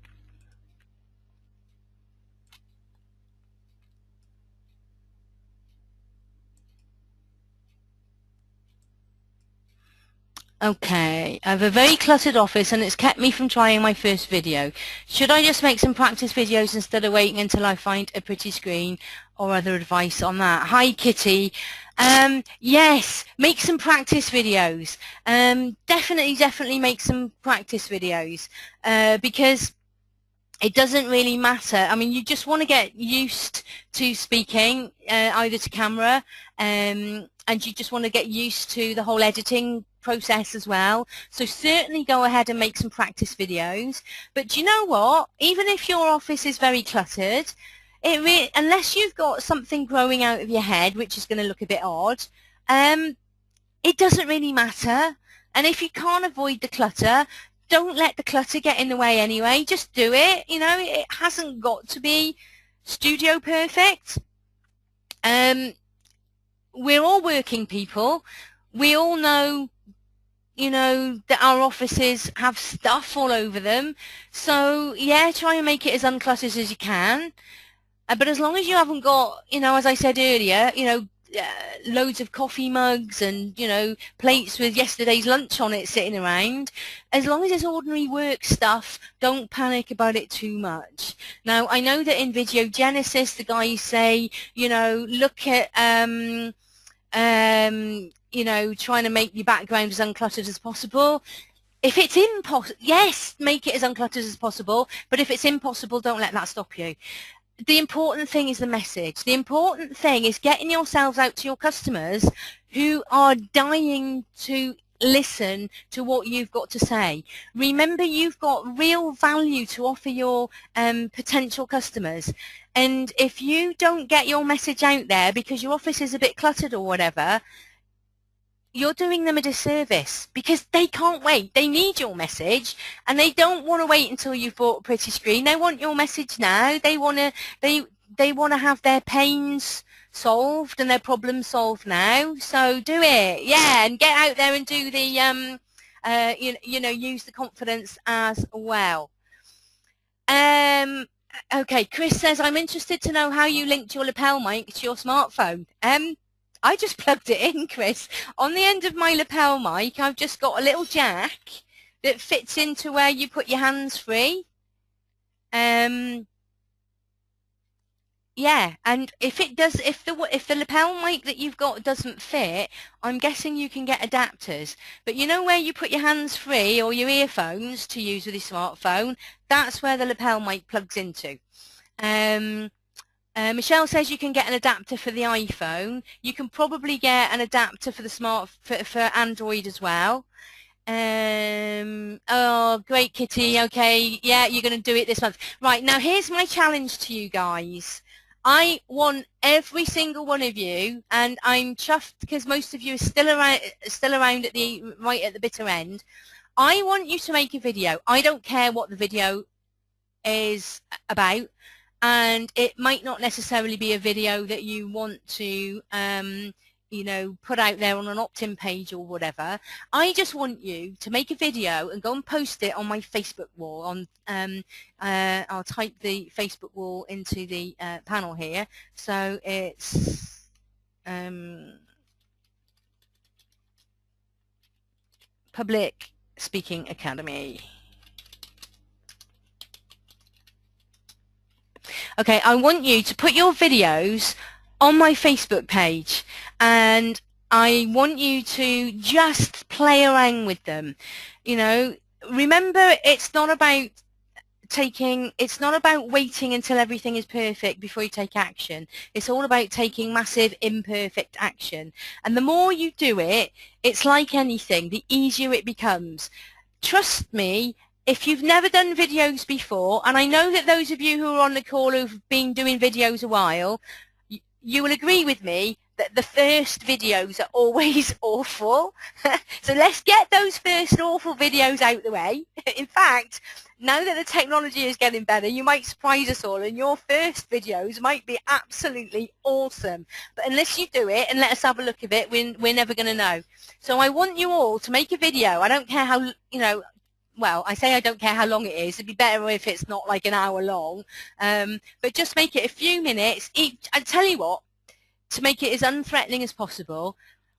Okay, I have a very cluttered office and it's kept me from trying my first video. Should I just make some practice videos instead of waiting until I find a pretty screen, or other advice on that? Hi Kitty. Yes, make some practice videos. Definitely make some practice videos because it doesn't really matter. I mean, you just want to get used to speaking either to camera and you just want to get used to the whole editing process as well. So certainly go ahead and make some practice videos. But do you know what? Even if your office is very cluttered, unless you've got something growing out of your head, which is going to look a bit odd, it doesn't really matter. And if you can't avoid the clutter, don't let the clutter get in the way anyway. Just do it. You know, it hasn't got to be studio perfect. We're all working people. We all know, you know, that our offices have stuff all over them. So yeah, try and make it as uncluttered as you can. But as long as you haven't got, you know, as I said earlier, you know, loads of coffee mugs and, you know, plates with yesterday's lunch on it sitting around, as long as it's ordinary work stuff, don't panic about it too much. Now, I know that in Videogenesis, the guys say, you know, look at, you know, trying to make your background as uncluttered as possible. If it's impossible, yes, make it as uncluttered as possible, but if it's impossible, don't let that stop you. The important thing is the message. The important thing is getting yourselves out to your customers who are dying to listen to what you've got to say. Remember, you've got real value to offer your potential customers. And if you don't get your message out there because your office is a bit cluttered or whatever, you're doing them a disservice, because they can't wait. They need your message, and they don't want to wait until you've bought a pretty screen. They want your message now. They want to have their pains solved and their problems solved now. So do it, yeah, and get out there and do the you know, use the confidence as well. Okay, Chris says, I'm interested to know how you linked your lapel mic to your smartphone. I just plugged it in, Chris. On the end of my lapel mic, I've just got a little jack that fits into where you put your hands free. Yeah, and if it does, if the lapel mic that you've got doesn't fit, I'm guessing you can get adapters. But you know where you put your hands free or your earphones to use with your smartphone? That's where the lapel mic plugs into. Michelle says you can get an adapter for the iPhone. You can probably get an adapter for the for Android as well. Oh, great, Kitty. Okay, yeah, you're going to do it this month. Right, now here's my challenge to you guys. I want every single one of you, and I'm chuffed because most of you are still around at the right at the bitter end. I want you to make a video. I don't care what the video is about, and it might not necessarily be a video that you want to you know, put out there on an opt-in page or whatever. I just want you to make a video and go and post it on my Facebook wall. On I'll type the Facebook wall into the panel here. So it's Public Speaking Academy. Okay, I want you to put your videos on my Facebook page, and I want you to just play around with them. You know, remember, it's not about waiting until everything is perfect before you take action. It's all about taking massive imperfect action. And the more you do it, it's like anything, the easier it becomes. Trust me, if you've never done videos before, and I know that those of you who are on the call who've been doing videos a while, you will agree with me that the first videos are always awful. So let's get those first awful videos out the way. In fact, now that the technology is getting better, you might surprise us all, and your first videos might be absolutely awesome. But unless you do it and let us have a look at it, we're never going to know. So I want you all to make a video. I don't care how, you know, well, I say I don't care how long it is. It'd be better if it's not like an hour long. But just make it a few minutes each. I tell you what, to make it as unthreatening as possible,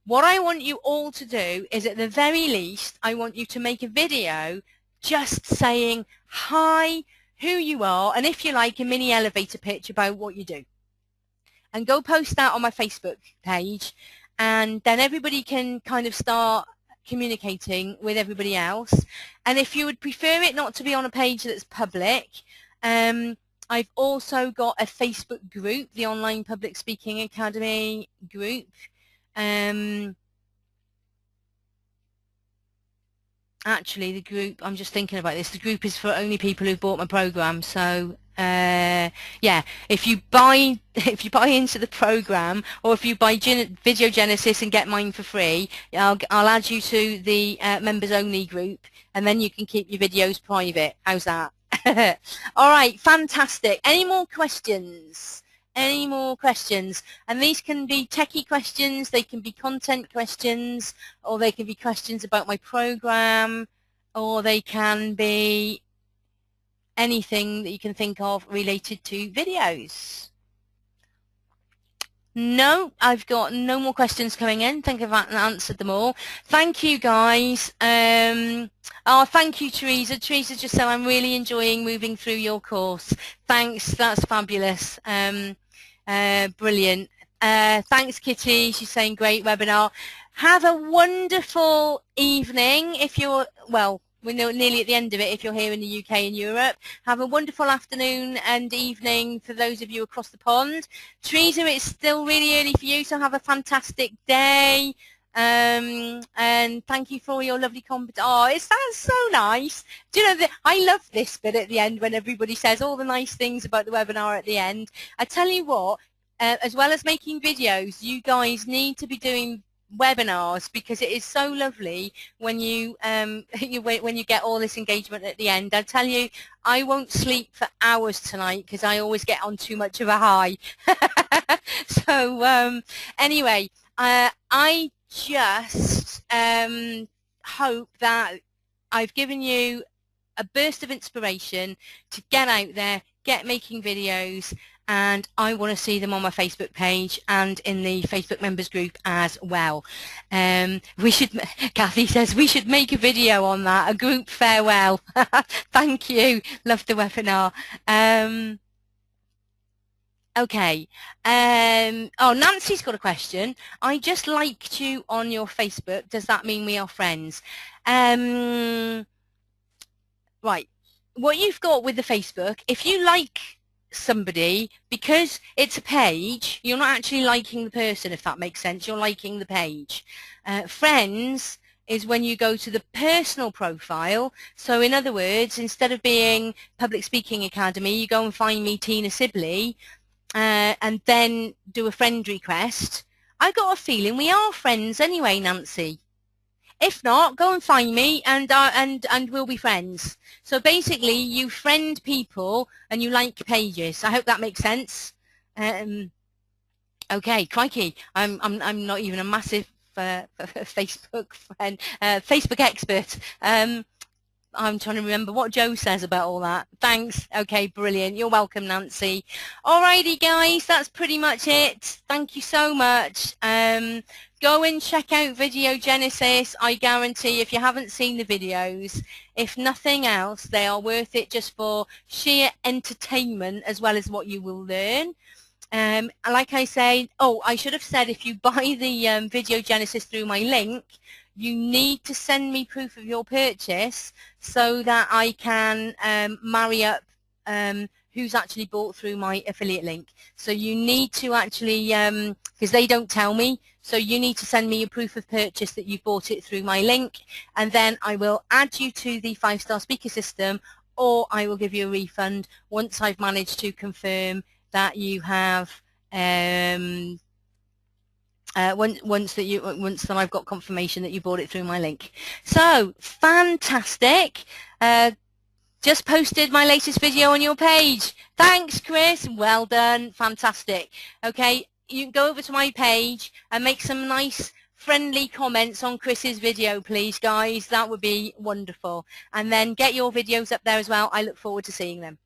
what I want you all to do is, at the very least, I want you to make a video just saying hi, who you are, and if you like, a mini elevator pitch about what you do. And go post that on my Facebook page, and then everybody can kind of start communicating with everybody else. And if you would prefer it not to be on a page that's public, I've also got a Facebook group, the Online Public Speaking Academy group. Actually, the group, I'm just thinking about this, the group is for only people who've bought my program. So yeah, if you buy into the program, or if you buy Video Genesis and get mine for free, I'll add you to the members only group, and then you can keep your videos private. How's that? All right, fantastic. Any more questions? Any more questions? And these can be techie questions, they can be content questions, or they can be questions about my program, or they can be anything that you can think of related to videos. No, I've got no more questions coming in. I think I've answered them all. Thank you, guys. Oh, thank you, Teresa. Teresa just said, I'm really enjoying moving through your course. Thanks, that's fabulous. Brilliant. Thanks, Kitty. She's saying great webinar. Have a wonderful evening if you're, well, we're nearly at the end of it if you're here in the UK and Europe. Have a wonderful afternoon and evening for those of you across the pond. Teresa, it's still really early for you, so have a fantastic day. And thank you for your lovely comment. Oh, it sounds so nice. Do you know, I love this bit at the end when everybody says all the nice things about the webinar at the end. I tell you what, as well as making videos, you guys need to be doing webinars, because it is so lovely when you when you get all this engagement at the end. I tell you, I won't sleep for hours tonight because I always get on too much of a high. So anyway, I just hope that I've given you a burst of inspiration to get out there, get making videos, and I want to see them on my Facebook page and in the Facebook members group as well. We should, Kathy says, we should make a video on that, a group farewell. Thank you, love the webinar. Okay. Oh, Nancy's got a question. I just liked you on your Facebook. Does that mean we are friends? Right. What you've got with the Facebook, if you like somebody, because it's a page, you're not actually liking the person, if that makes sense. You're liking the page. Friends is when you go to the personal profile. So in other words, instead of being Public Speaking Academy, you go and find me, Tina Sibley, and then do a friend request. I got a feeling we are friends anyway, Nancy. If not, go and find me, and we'll be friends. So basically, you friend people and you like pages. I hope that makes sense. Okay, crikey, I'm not even a massive Facebook friend, Facebook expert. I'm trying to remember what Joe says about all that. Thanks. Okay, brilliant. You're welcome, Nancy. Alrighty, guys, that's pretty much it. Thank you so much. Go and check out Video Genesis. I guarantee if you haven't seen the videos, if nothing else, they are worth it just for sheer entertainment as well as what you will learn. Like I say, oh, I should have said, if you buy the Video Genesis through my link, you need to send me proof of your purchase so that I can marry up who's actually bought through my affiliate link. So you need to actually, because they don't tell me, so you need to send me a proof of purchase that you bought it through my link, and then I will add you to the 5-star speaker system, or I will give you a refund once I've managed to confirm that you have once that I've got confirmation that you bought it through my link. So fantastic. Just posted my latest video on your page. Thanks, Chris. Well done. Fantastic. Okay, you can go over to my page and make some nice friendly comments on Chris's video, please, guys. That would be wonderful. And then get your videos up there as well. I look forward to seeing them.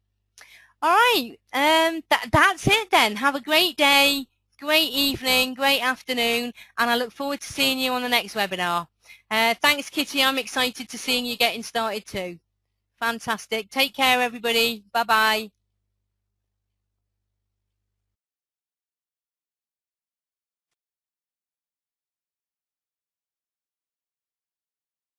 All right, that's it then. Have a great day, great evening, great afternoon, and I look forward to seeing you on the next webinar. Thanks, Kitty. I'm excited to seeing you getting started too. Fantastic. Take care, everybody. Bye-bye.